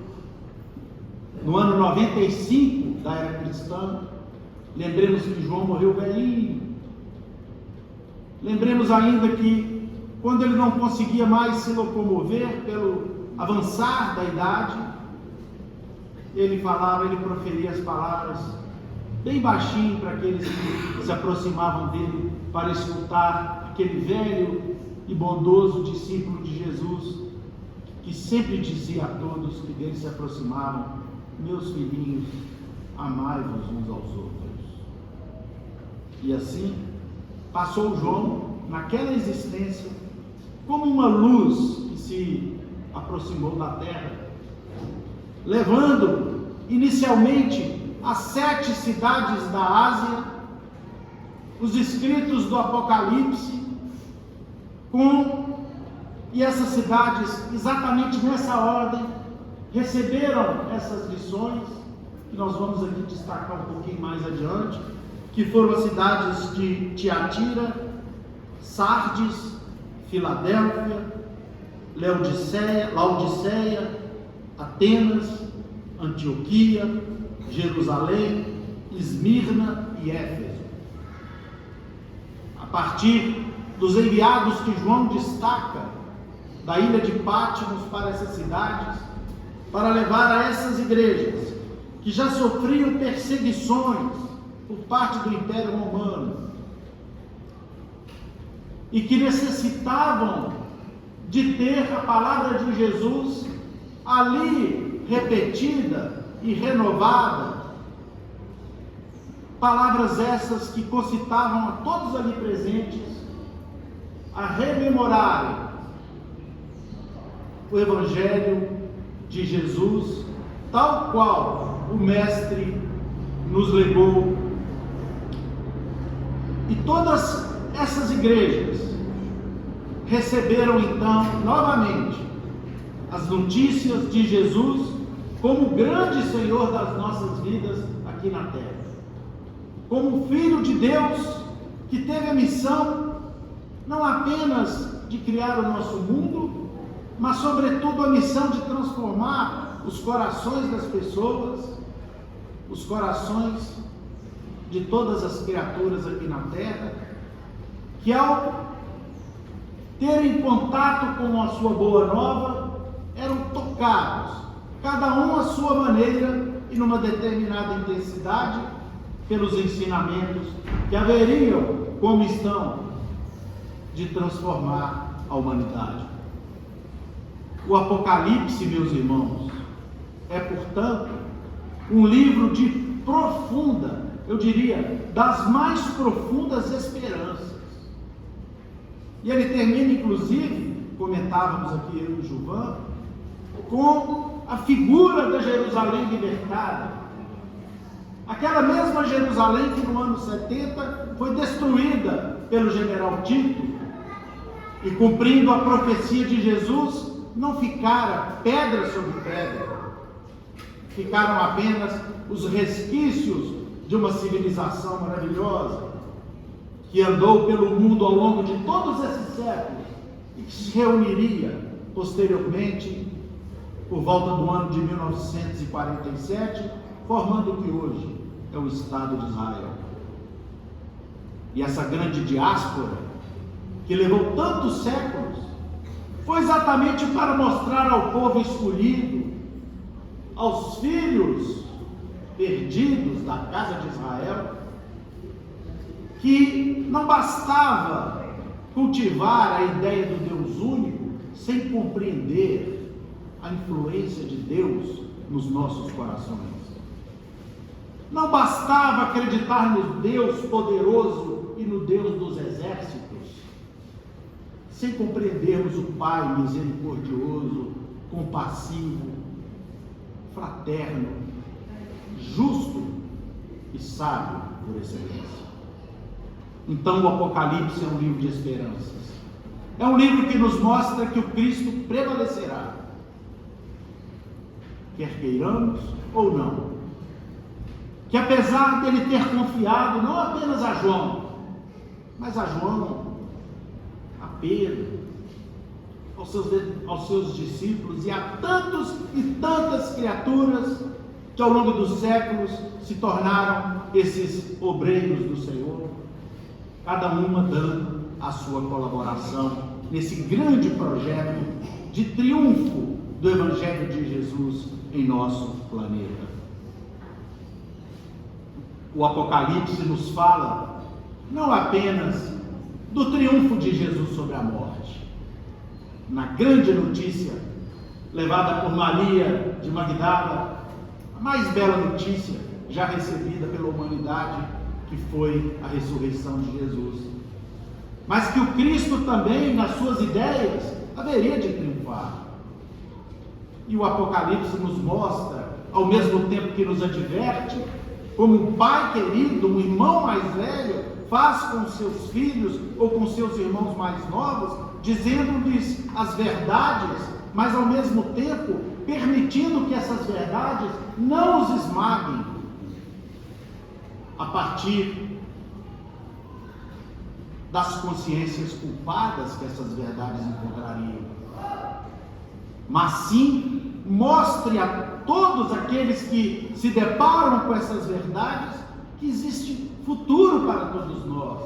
no ano 95 da era cristã. Lembremos que João morreu velhinho. Lembremos ainda que quando ele não conseguia mais se locomover pelo avançar da idade, ele proferia as palavras bem baixinho para aqueles que se aproximavam dele para escutar aquele velho e bondoso discípulo de Jesus, que sempre dizia a todos que dele se aproximavam: meus filhinhos, amai-vos uns aos outros. E assim passou João naquela existência como uma luz que se aproximou da terra, levando inicialmente as 7 cidades da Ásia os escritos do Apocalipse, e essas cidades, exatamente nessa ordem, receberam essas lições, que nós vamos aqui destacar um pouquinho mais adiante, que foram as cidades de Tiatira, Sardes, Filadélfia, Laodiceia, Atenas, Antioquia, Jerusalém, Esmirna e Éfeso. A partir dos enviados que João destaca da ilha de Pátimos para essas cidades, para levar a essas igrejas que já sofriam perseguições por parte do Império Romano e que necessitavam de ter a palavra de Jesus ali repetida e renovada, palavras essas que concitavam a todos ali presentes a rememorarem o Evangelho de Jesus, tal qual o Mestre nos legou. E todas essas igrejas receberam então novamente as notícias de Jesus como o grande Senhor das nossas vidas aqui na terra, como Filho de Deus que teve a missão não apenas de criar o nosso mundo, mas sobretudo a missão de transformar os corações das pessoas, os corações de todas as criaturas aqui na terra, que ao terem contato com a sua boa nova, eram tocados, cada um à sua maneira e numa determinada intensidade, pelos ensinamentos que haveriam como missão de transformar a humanidade. O Apocalipse, meus irmãos, é, portanto, um livro de profunda, eu diria, das mais profundas esperanças. E ele termina, inclusive, comentávamos aqui eu e o Gilvan, com a figura da Jerusalém libertada. Aquela mesma Jerusalém que no ano 70 foi destruída pelo general Tito, e cumprindo a profecia de Jesus, não ficara pedra sobre pedra, ficaram apenas os resquícios de uma civilização maravilhosa, que andou pelo mundo ao longo de todos esses séculos, e que se reuniria posteriormente, por volta do ano de 1947, formando o que hoje é o Estado de Israel. E essa grande diáspora, que levou tantos séculos, foi exatamente para mostrar ao povo escolhido, aos filhos perdidos da casa de Israel, que não bastava cultivar a ideia do Deus único sem compreender a influência de Deus nos nossos corações. Não bastava acreditar no Deus poderoso e no Deus dos exércitos, sem compreendermos o Pai misericordioso, compassivo, fraterno, justo e sábio por excelência. Então o Apocalipse é um livro de esperanças. É um livro que nos mostra que o Cristo prevalecerá, quer queiramos ou não. Que apesar dele ter confiado não apenas a João, mas a João, a Pedro, aos seus discípulos e a tantos e tantas criaturas que ao longo dos séculos se tornaram esses obreiros do Senhor, cada uma dando a sua colaboração nesse grande projeto de triunfo do Evangelho de Jesus em nosso planeta. O Apocalipse nos fala não apenas do triunfo de Jesus sobre a morte, na grande notícia levada por Maria de Magdala, a mais bela notícia já recebida pela humanidade, que foi a ressurreição de Jesus, mas que o Cristo também, nas suas ideias, haveria de triunfar. E o Apocalipse nos mostra, ao mesmo tempo que nos adverte, como um pai querido, um irmão mais velho, faz com seus filhos ou com seus irmãos mais novos, dizendo-lhes as verdades, mas ao mesmo tempo permitindo permitindo que essas verdades não os esmaguem a partir das consciências culpadas que essas verdades encontrariam, mas sim mostre a todos aqueles que se deparam com essas verdades que existe futuro para todos nós,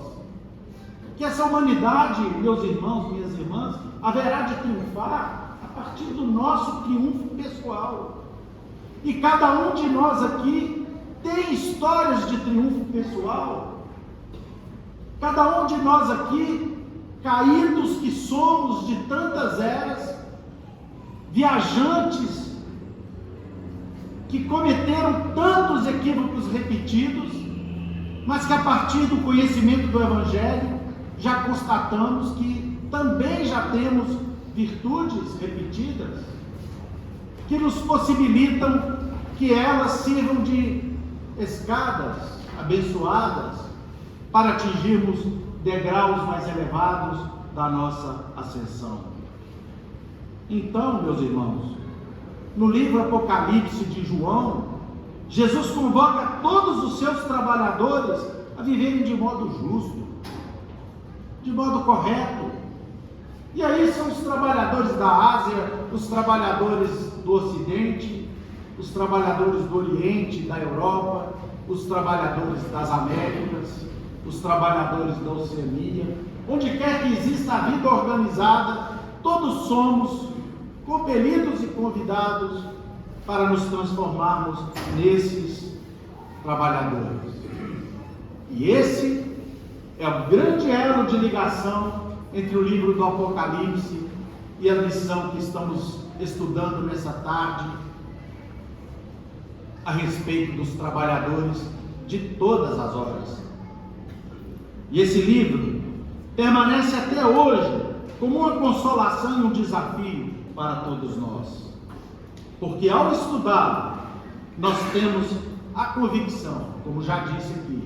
que essa humanidade, meus irmãos, minhas irmãs, haverá de triunfar a partir do nosso triunfo pessoal. E cada um de nós aqui tem histórias de triunfo pessoal. Cada um de nós aqui, caídos que somos de tantas eras, viajantes que cometeram tantos equívocos repetidos, mas que a partir do conhecimento do Evangelho já constatamos que também já temos virtudes repetidas que nos possibilitam que elas sirvam de escadas abençoadas para atingirmos degraus mais elevados da nossa ascensão. Então, meus irmãos, no livro Apocalipse de João, Jesus convoca todos os seus trabalhadores a viverem de modo justo, de modo correto. E aí são os trabalhadores da Ásia, os trabalhadores do Ocidente, os trabalhadores do Oriente, da Europa, os trabalhadores das Américas, os trabalhadores da Oceania. Onde quer que exista a vida organizada, todos somos compelidos e convidados para nos transformarmos nesses trabalhadores. E esse é o grande elo de ligação entre o livro do Apocalipse e a lição que estamos estudando nessa tarde a respeito dos trabalhadores de todas as horas. E esse livro permanece até hoje como uma consolação e um desafio para todos nós, porque ao estudá-lo, nós temos a convicção, como já disse aqui,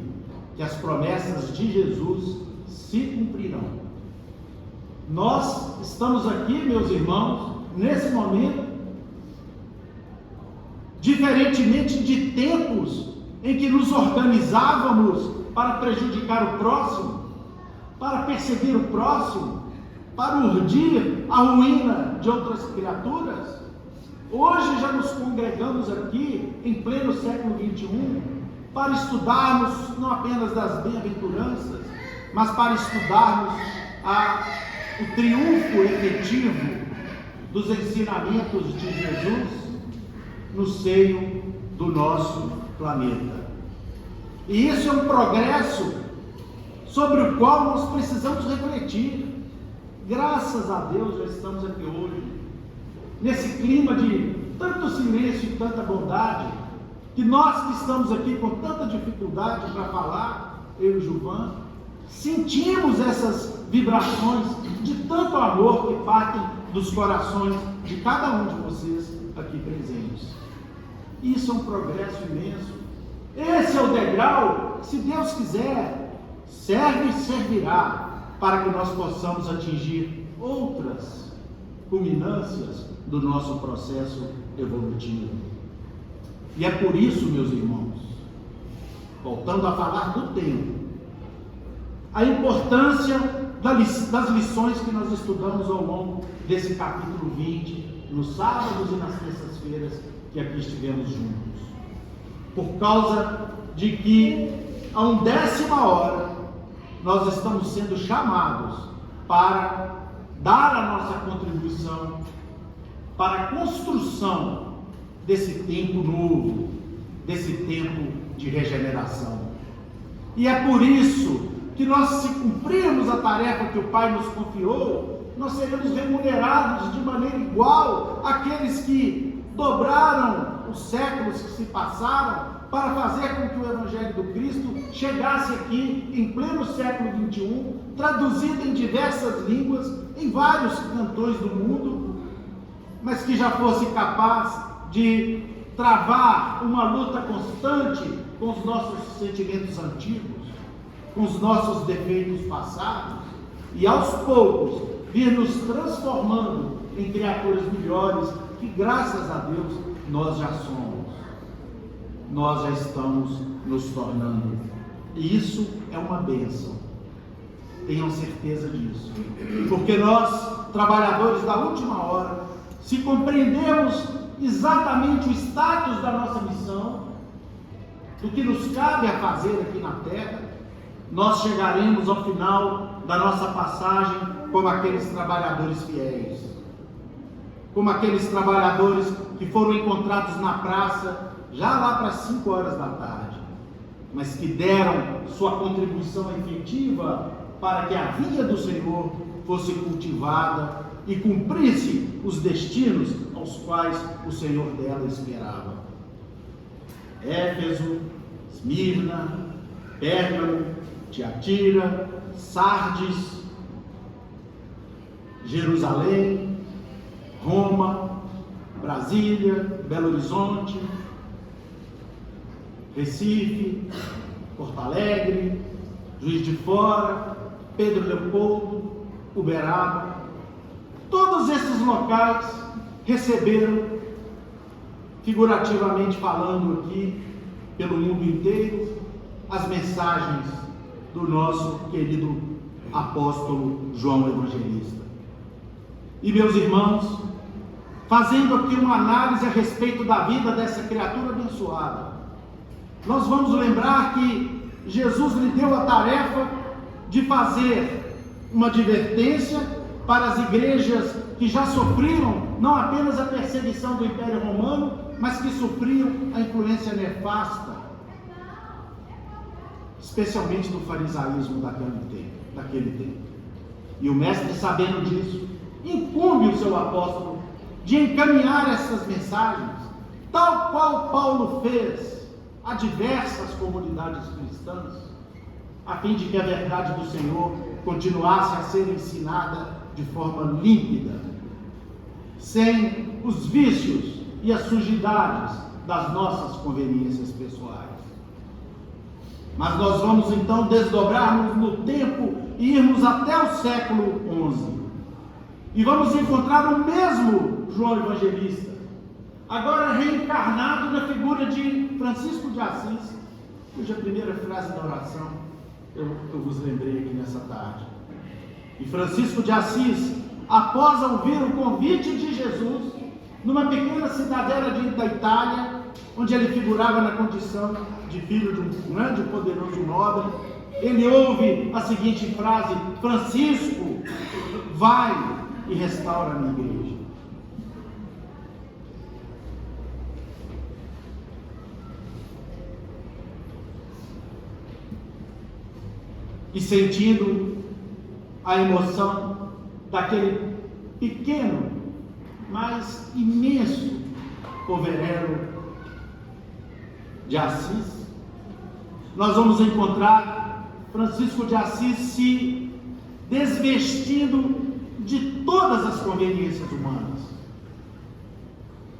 que as promessas de Jesus se cumprirão. Nós estamos aqui, meus irmãos, nesse momento, diferentemente de tempos em que nos organizávamos para prejudicar o próximo, para perseguir o próximo, para urdir a ruína de outras criaturas. Hoje já nos congregamos aqui, em pleno século XXI, para estudarmos não apenas das bem-aventuranças, mas para estudarmos o triunfo efetivo dos ensinamentos de Jesus no seio do nosso planeta. E isso é um progresso sobre o qual nós precisamos refletir. Graças a Deus já estamos aqui hoje, nesse clima de tanto silêncio e tanta bondade, que nós que estamos aqui com tanta dificuldade para falar, eu e Gilvan, sentimos essas vibrações de tanto amor que partem dos corações de cada um de vocês aqui presentes. Isso é um progresso imenso. Esse é o degrau, se Deus quiser, serve e servirá para que nós possamos atingir outras culminâncias do nosso processo evolutivo. E é por isso, meus irmãos, voltando a falar do tempo, a importância das lições que nós estudamos ao longo desse capítulo 20, nos sábados e nas terças-feiras que aqui estivemos juntos. Por causa de que, a 1/10 nós estamos sendo chamados para dar a nossa contribuição para a construção desse tempo novo, desse tempo de regeneração. E é por isso que nós, se cumprirmos a tarefa que o Pai nos confiou, nós seremos remunerados de maneira igual àqueles que dobraram os séculos que se passaram para fazer com que o Evangelho do Cristo chegasse aqui em pleno século XXI, traduzido em diversas línguas, em vários cantões do mundo, mas que já fosse capaz de travar uma luta constante com os nossos sentimentos antigos, com os nossos defeitos passados, e aos poucos vir nos transformando em criaturas melhores que, graças a Deus, nós já somos. Nós já estamos nos tornando. E isso é uma bênção. Tenham certeza disso. Porque nós, trabalhadores da última hora, se compreendemos exatamente o status da nossa missão, do que nos cabe a fazer aqui na terra, nós chegaremos ao final da nossa passagem como aqueles trabalhadores fiéis, como aqueles trabalhadores que foram encontrados na praça já lá para as 5 horas da tarde, mas que deram sua contribuição efetiva para que a vinha do Senhor fosse cultivada e cumprisse os destinos aos quais o Senhor dela esperava. Éfeso, Esmirna, Pérgamo, Tiatira, Sardes, Jerusalém, Roma, Brasília, Belo Horizonte, Recife, Porto Alegre, Juiz de Fora, Pedro Leopoldo, Uberaba. Todos esses locais receberam, figurativamente falando aqui, pelo mundo inteiro, as mensagens do nosso querido apóstolo João Evangelista. E meus irmãos, fazendo aqui uma análise a respeito da vida dessa criatura abençoada, nós vamos lembrar que Jesus lhe deu a tarefa de fazer uma advertência para as igrejas que já sofriam não apenas a perseguição do Império Romano, mas que sofriam a influência nefasta, especialmente do farisaísmo daquele tempo. E o mestre, sabendo disso, incumbe o seu apóstolo de encaminhar essas mensagens, tal qual Paulo fez a diversas comunidades cristãs, a fim de que a verdade do Senhor continuasse a ser ensinada de forma límpida, sem os vícios e as sujidades das nossas conveniências pessoais. Mas nós vamos então desdobrar-nos no tempo e irmos até o século XI. E vamos encontrar o mesmo João Evangelista, agora reencarnado na figura de Francisco de Assis, cuja primeira frase da oração eu vos lembrei aqui nessa tarde. E Francisco de Assis, após ouvir o convite de Jesus, numa pequena cidadela da Itália, onde ele figurava na condição de filho de um grande e poderoso nobre, ele ouve a seguinte frase: Francisco, vai e restaura a minha igreja. E sentindo a emoção daquele pequeno, mas imenso poverello de Assis, nós vamos encontrar Francisco de Assis se desvestindo de todas as conveniências humanas,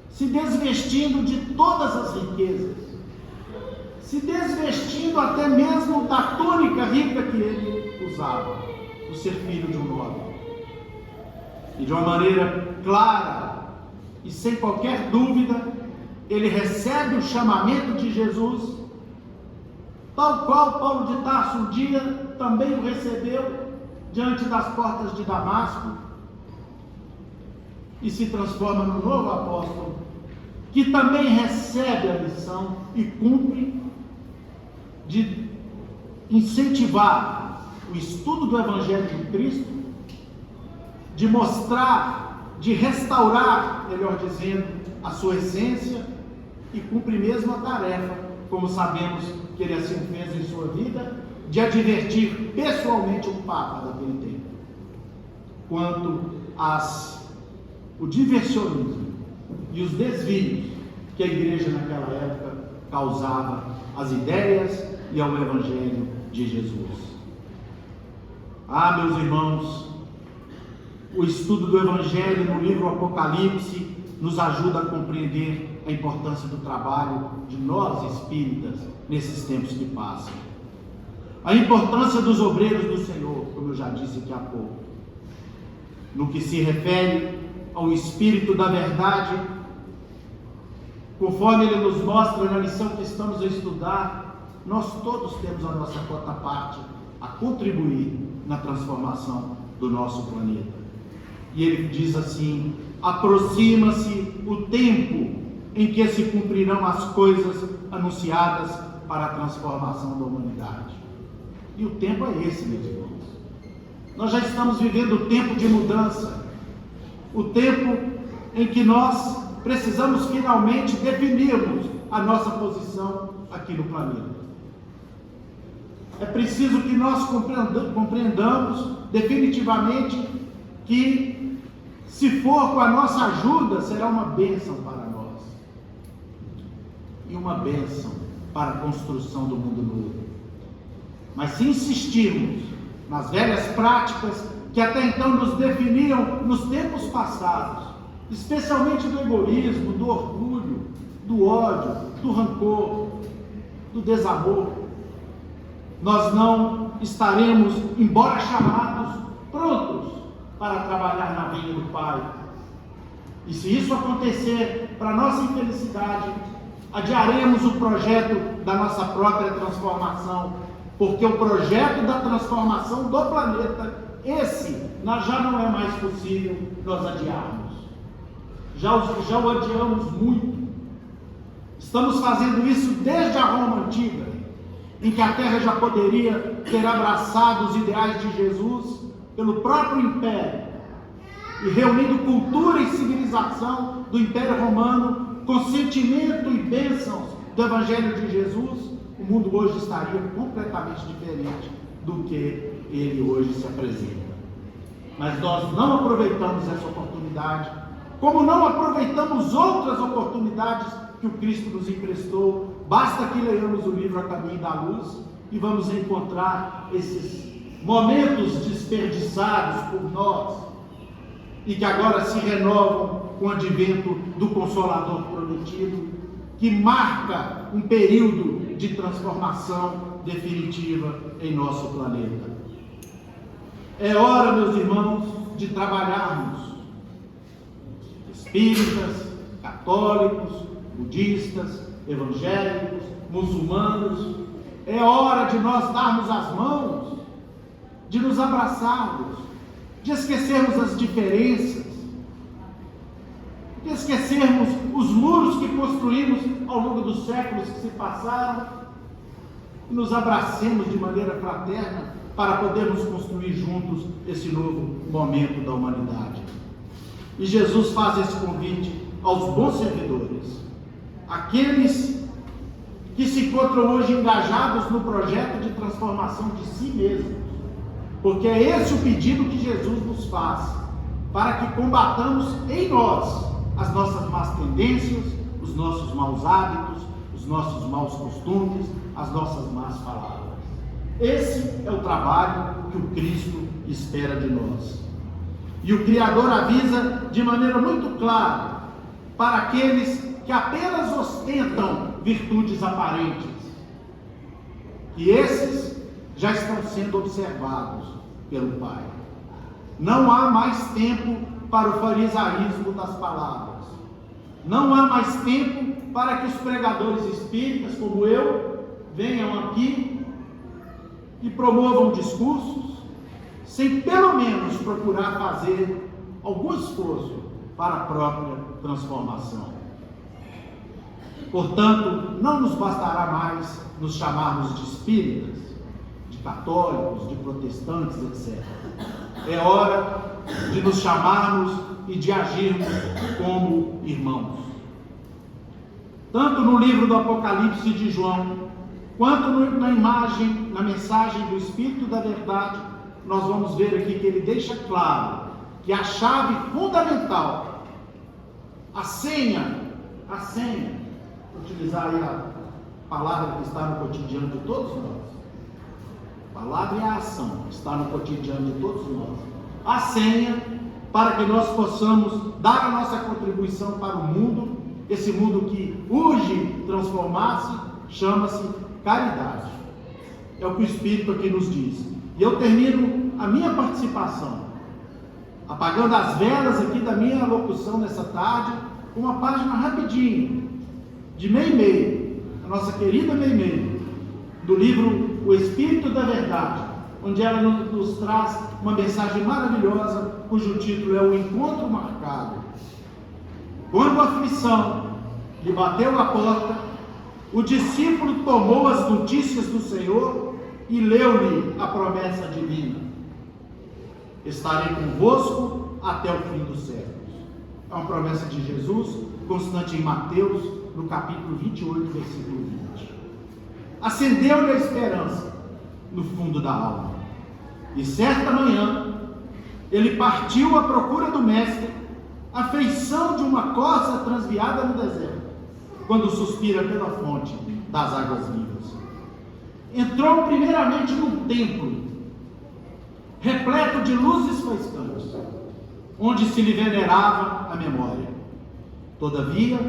se desvestindo de todas as riquezas, se desvestindo até mesmo da túnica rica que ele usava, por ser filho de um nobre. E de uma maneira clara e sem qualquer dúvida, ele recebe o chamamento de Jesus, tal qual Paulo de Tarso um dia também o recebeu diante das portas de Damasco, e se transforma no novo apóstolo, que também recebe a missão e cumpre de incentivar o estudo do Evangelho de Cristo, de mostrar, de restaurar, melhor dizendo, a sua essência, e cumpre mesmo a tarefa, como sabemos que ele assim fez em sua vida, de advertir pessoalmente o Papa daquele tempo quanto o diversionismo e os desvios que a igreja naquela época causava às ideias e ao Evangelho de Jesus. Ah, meus irmãos, o estudo do Evangelho no livro Apocalipse nos ajuda a compreender a importância do trabalho de nós espíritas nesses tempos que passam. A importância dos obreiros do Senhor, como eu já disse aqui há pouco, no que se refere ao Espírito da verdade, conforme ele nos mostra na lição que estamos a estudar, nós todos temos a nossa quota parte a contribuir na transformação do nosso planeta. E ele diz assim: aproxima-se o tempo em que se cumprirão as coisas anunciadas para a transformação da humanidade. E o tempo é esse, meus irmãos. Nós já estamos vivendo o tempo de mudança, o tempo em que nós precisamos finalmente definirmos a nossa posição aqui no planeta. É preciso que nós compreendamos definitivamente que, se for com a nossa ajuda, será uma bênção para nós e uma bênção para a construção do mundo novo. Mas se insistirmos nas velhas práticas que até então nos definiam nos tempos passados, especialmente do egoísmo, do orgulho, do ódio, do rancor, do desamor, nós não estaremos, embora chamados, prontos para trabalhar na vinha do Pai. E se isso acontecer, para nossa infelicidade, adiaremos o projeto da nossa própria transformação, porque o projeto da transformação do planeta, esse já não é mais possível nós adiarmos. Já o adiamos muito. Estamos fazendo isso desde a Roma antiga, em que a Terra já poderia ter abraçado os ideais de Jesus pelo próprio Império, e reunindo cultura e civilização do Império Romano com sentimento e bênçãos do Evangelho de Jesus, o mundo hoje estaria completamente diferente do que ele hoje se apresenta. Mas nós não aproveitamos essa oportunidade, como não aproveitamos outras oportunidades que o Cristo nos emprestou. Basta que leiamos o livro A Caminho da Luz e vamos encontrar esses momentos desperdiçados por nós e que agora se renovam com o advento do Consolador prometido, que marca um período de transformação definitiva em nosso planeta. É hora, meus irmãos, de trabalharmos, espíritas, católicos, budistas, evangélicos, muçulmanos. É hora de nós darmos as mãos, de nos abraçarmos, de esquecermos as diferenças, de esquecermos os muros que construímos ao longo dos séculos que se passaram, e nos abracemos de maneira fraterna para podermos construir juntos esse novo momento da humanidade. E Jesus faz esse convite aos bons servidores, aqueles que se encontram hoje engajados no projeto de transformação de si mesmos, porque é esse o pedido que Jesus nos faz, para que combatamos em nós as nossas más tendências, os nossos maus hábitos, os nossos maus costumes, as nossas más palavras. Esse é o trabalho que o Cristo espera de nós. E o Criador avisa de maneira muito clara para aqueles que apenas ostentam virtudes aparentes, que esses já estão sendo observados pelo Pai. Não há mais tempo para o farisaísmo das palavras. Não há mais tempo para que os pregadores espíritas, como eu, venham aqui e promovam discursos sem pelo menos procurar fazer algum esforço para a própria transformação. Portanto, não nos bastará mais nos chamarmos de espíritas, de católicos, de protestantes, etc. É hora de nos chamarmos e de agirmos como irmãos. Tanto no livro do Apocalipse de João, quanto na mensagem do Espírito da Verdade, nós vamos ver aqui que ele deixa claro que a chave fundamental, a senha, utilizar aí a palavra que está no cotidiano de todos nós. A palavra é a ação, está no cotidiano de todos nós. A senha para que nós possamos dar a nossa contribuição para o mundo, esse mundo que urge transformar-se, chama-se caridade. É o que o Espírito aqui nos diz. E eu termino a minha participação apagando as velas aqui da minha locução nessa tarde, uma página rapidinha, de Meimei, a nossa querida Meimei, do livro O Espírito da Verdade, onde ela nos traz uma mensagem maravilhosa, cujo título é O Encontro Marcado. Quando a aflição lhe bateu a porta, o discípulo tomou as notícias do Senhor e leu-lhe a promessa divina: estarei convosco até o fim dos séculos. É uma promessa de Jesus, constante em Mateus, no capítulo 28, versículo 20. Acendeu-lhe a esperança no fundo da alma. E certa manhã, ele partiu à procura do Mestre, à feição de uma corça transviada no deserto, quando suspira pela fonte das águas vivas. Entrou primeiramente num templo, repleto de luzes faiscantes, onde se lhe venerava a memória. Todavia,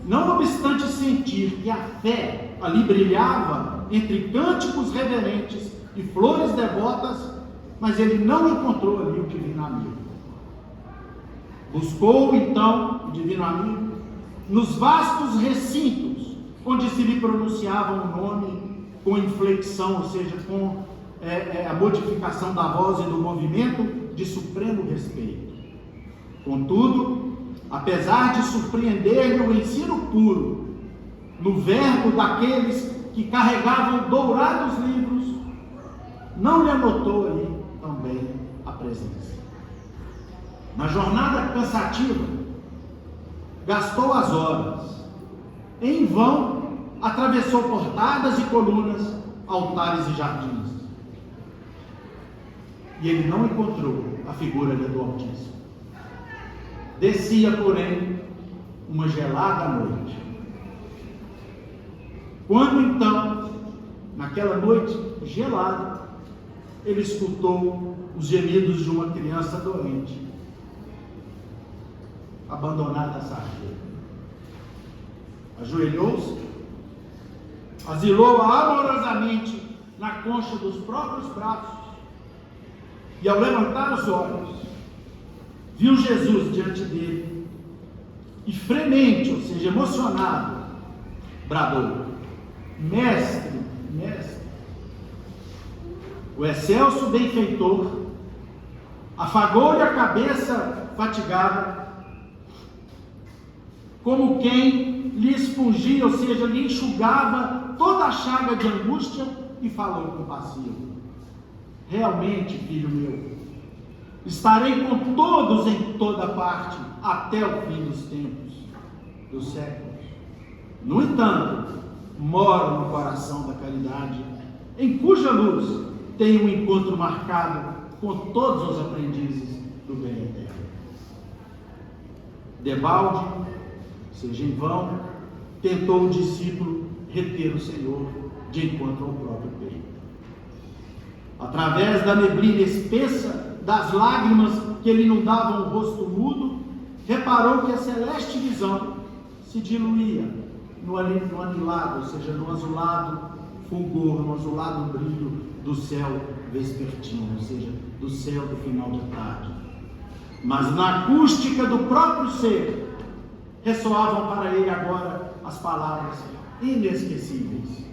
não obstante sentir que a fé ali brilhava entre cânticos reverentes e flores devotas, mas ele não encontrou ali o divino amigo. Buscou então o divino amigo nos vastos recintos, onde se lhe pronunciava um nome com inflexão, ou seja, com a modificação da voz e do movimento de supremo respeito. Contudo, apesar de surpreender-lhe o ensino puro, no verbo daqueles que carregavam dourados livros, não lhe anotou ali também a presença. Na jornada cansativa, gastou as horas, em vão atravessou portadas e colunas, altares e jardins, e ele não encontrou a figura do Altíssimo. Descia, porém, uma gelada noite. Quando então, naquela noite gelada, ele escutou os gemidos de uma criança doente, abandonada à sarjeta. Ajoelhou-se, asilou-a amorosamente na concha dos próprios braços, e ao levantar os olhos, viu Jesus diante dele, e fremente, ou seja, emocionado, bradou: Mestre, Mestre. O excelso benfeitor afagou-lhe a cabeça fatigada, como quem lhe expungia, ou seja, lhe enxugava toda a chaga de angústia, e falou compassivo: realmente, filho meu, estarei com todos em toda parte, até o fim dos tempos, dos séculos. No entanto, moro no coração da caridade, em cuja luz tenho um encontro marcado com todos os aprendizes do bem eterno. Debalde, seja em vão, tentou o discípulo reter o Senhor de encontro ao próprio peito. Através da neblina espessa, das lágrimas que lhe inundavam o rosto mudo, reparou que a celeste visão se diluía no anilado, ou seja, no azulado fulgor, no azulado brilho do céu vespertino, ou seja, do céu do final de tarde. Mas na acústica do próprio ser, ressoavam para ele agora as palavras inesquecíveis: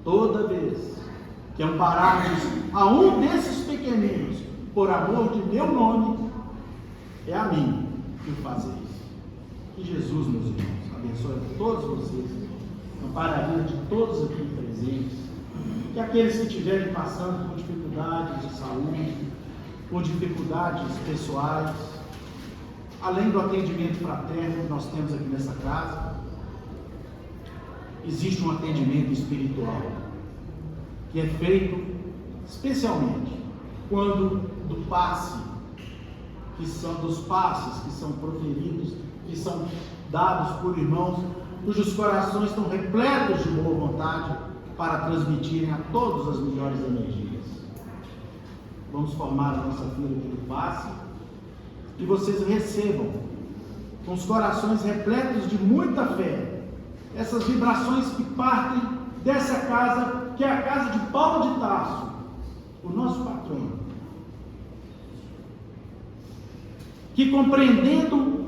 toda vez que amparardes a um desses pequeninos, por amor de meu nome, é a mim que o fazeis. Que Jesus, meus irmãos, abençoe a todos vocês, ampare a vida de todos aqui presentes, que aqueles que estiverem passando por dificuldades de saúde, por dificuldades pessoais, além do atendimento fraterno que nós temos aqui nessa casa, existe um atendimento espiritual, que é feito especialmente quando do passe, dos passes que são proferidos, que são dados por irmãos cujos corações estão repletos de boa vontade para transmitirem a todos as melhores energias. Vamos formar a nossa fila aqui do passe, que vocês recebam com os corações repletos de muita fé essas vibrações que partem dessa casa, que é a casa de Paulo de Tarso, o nosso patrono. que, compreendendo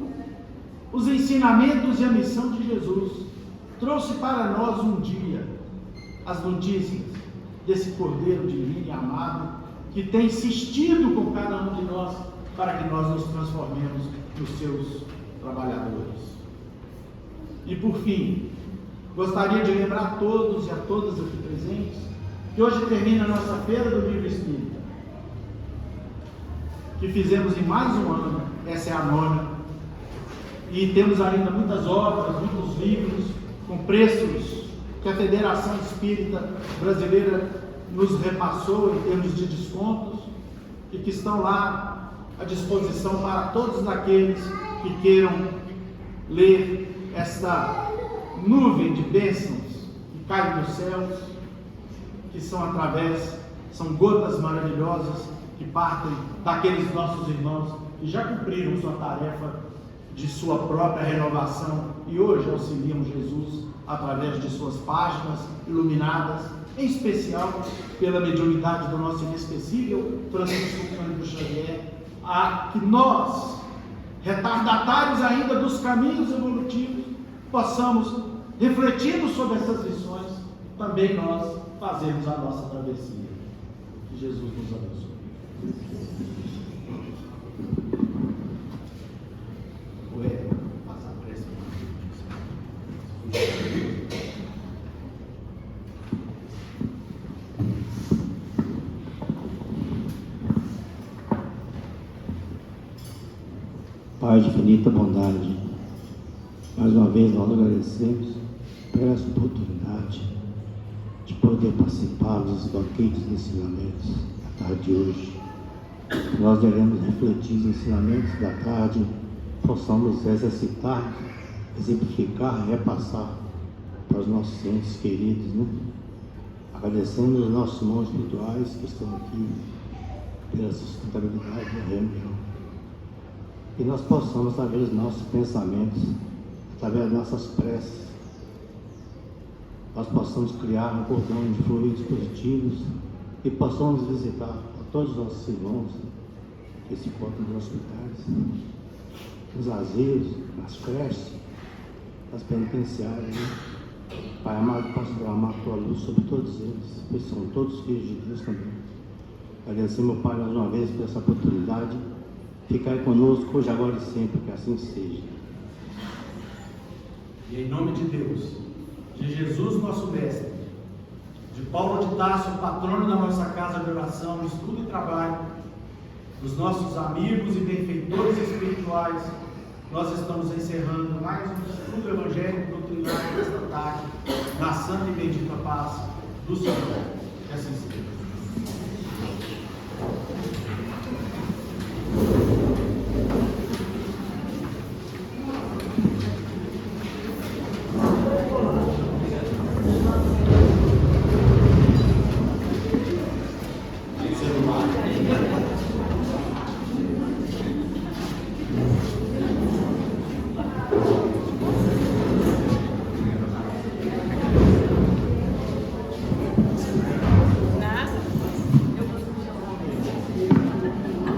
os ensinamentos e a missão de Jesus, trouxe para nós um dia as notícias desse Cordeiro divino e amado, que tem insistido com cada um de nós para que nós nos transformemos nos seus trabalhadores. E por fim, gostaria de lembrar a todos e a todas aqui presentes que hoje termina a nossa Feira do Livro Espírita, que fizemos em mais um ano, essa é a 9ª, e temos ainda muitas obras, muitos livros com preços que a Federação Espírita Brasileira nos repassou em termos de descontos e que estão lá à disposição para todos aqueles que queiram ler esta nuvem de bênçãos que cai dos céus, que são gotas maravilhosas que partem daqueles nossos irmãos que já cumpriram sua tarefa de sua própria renovação e hoje auxiliam Jesus através de suas páginas iluminadas, em especial pela mediunidade do nosso inesquecível Francisco Cândido Xavier, a que nós, retardatários ainda dos caminhos evolutivos, possamos, refletindo sobre essas lições, também nós fazermos a nossa travessia. Que Jesus nos abençoe. Pai de infinita bondade, mais uma vez nós agradecemos por essa oportunidade de poder participar dos banquetes de ensinamentos da tarde de hoje. Nós devemos refletir os ensinamentos da tarde, possamos exercitar, exemplificar e repassar para os nossos entes queridos, né? Agradecemos os nossos irmãos espirituais que estão aqui pela sustentabilidade da reunião. E nós possamos, através dos nossos pensamentos, através das nossas preces, nós possamos criar um cordão de fluidos positivos e possamos visitar a todos os nossos irmãos que se encontram nos hospitais, nos asilos, nas creches, nas penitenciárias, né? Pai amado, possa derramar a tua luz sobre todos eles, pois são todos filhos de Deus também. Agradecemos, Pai, mais uma vez por essa oportunidade. Ficai conosco hoje, agora e sempre, que assim seja. E em nome de Deus, de Jesus, nosso Mestre, de Paulo de Tarso, patrono da nossa casa de oração, estudo e trabalho, dos nossos amigos e benfeitores espirituais, nós estamos encerrando mais um estudo evangélico doutrinário desta tarde, na santa e bendita paz do Senhor. Que assim seja.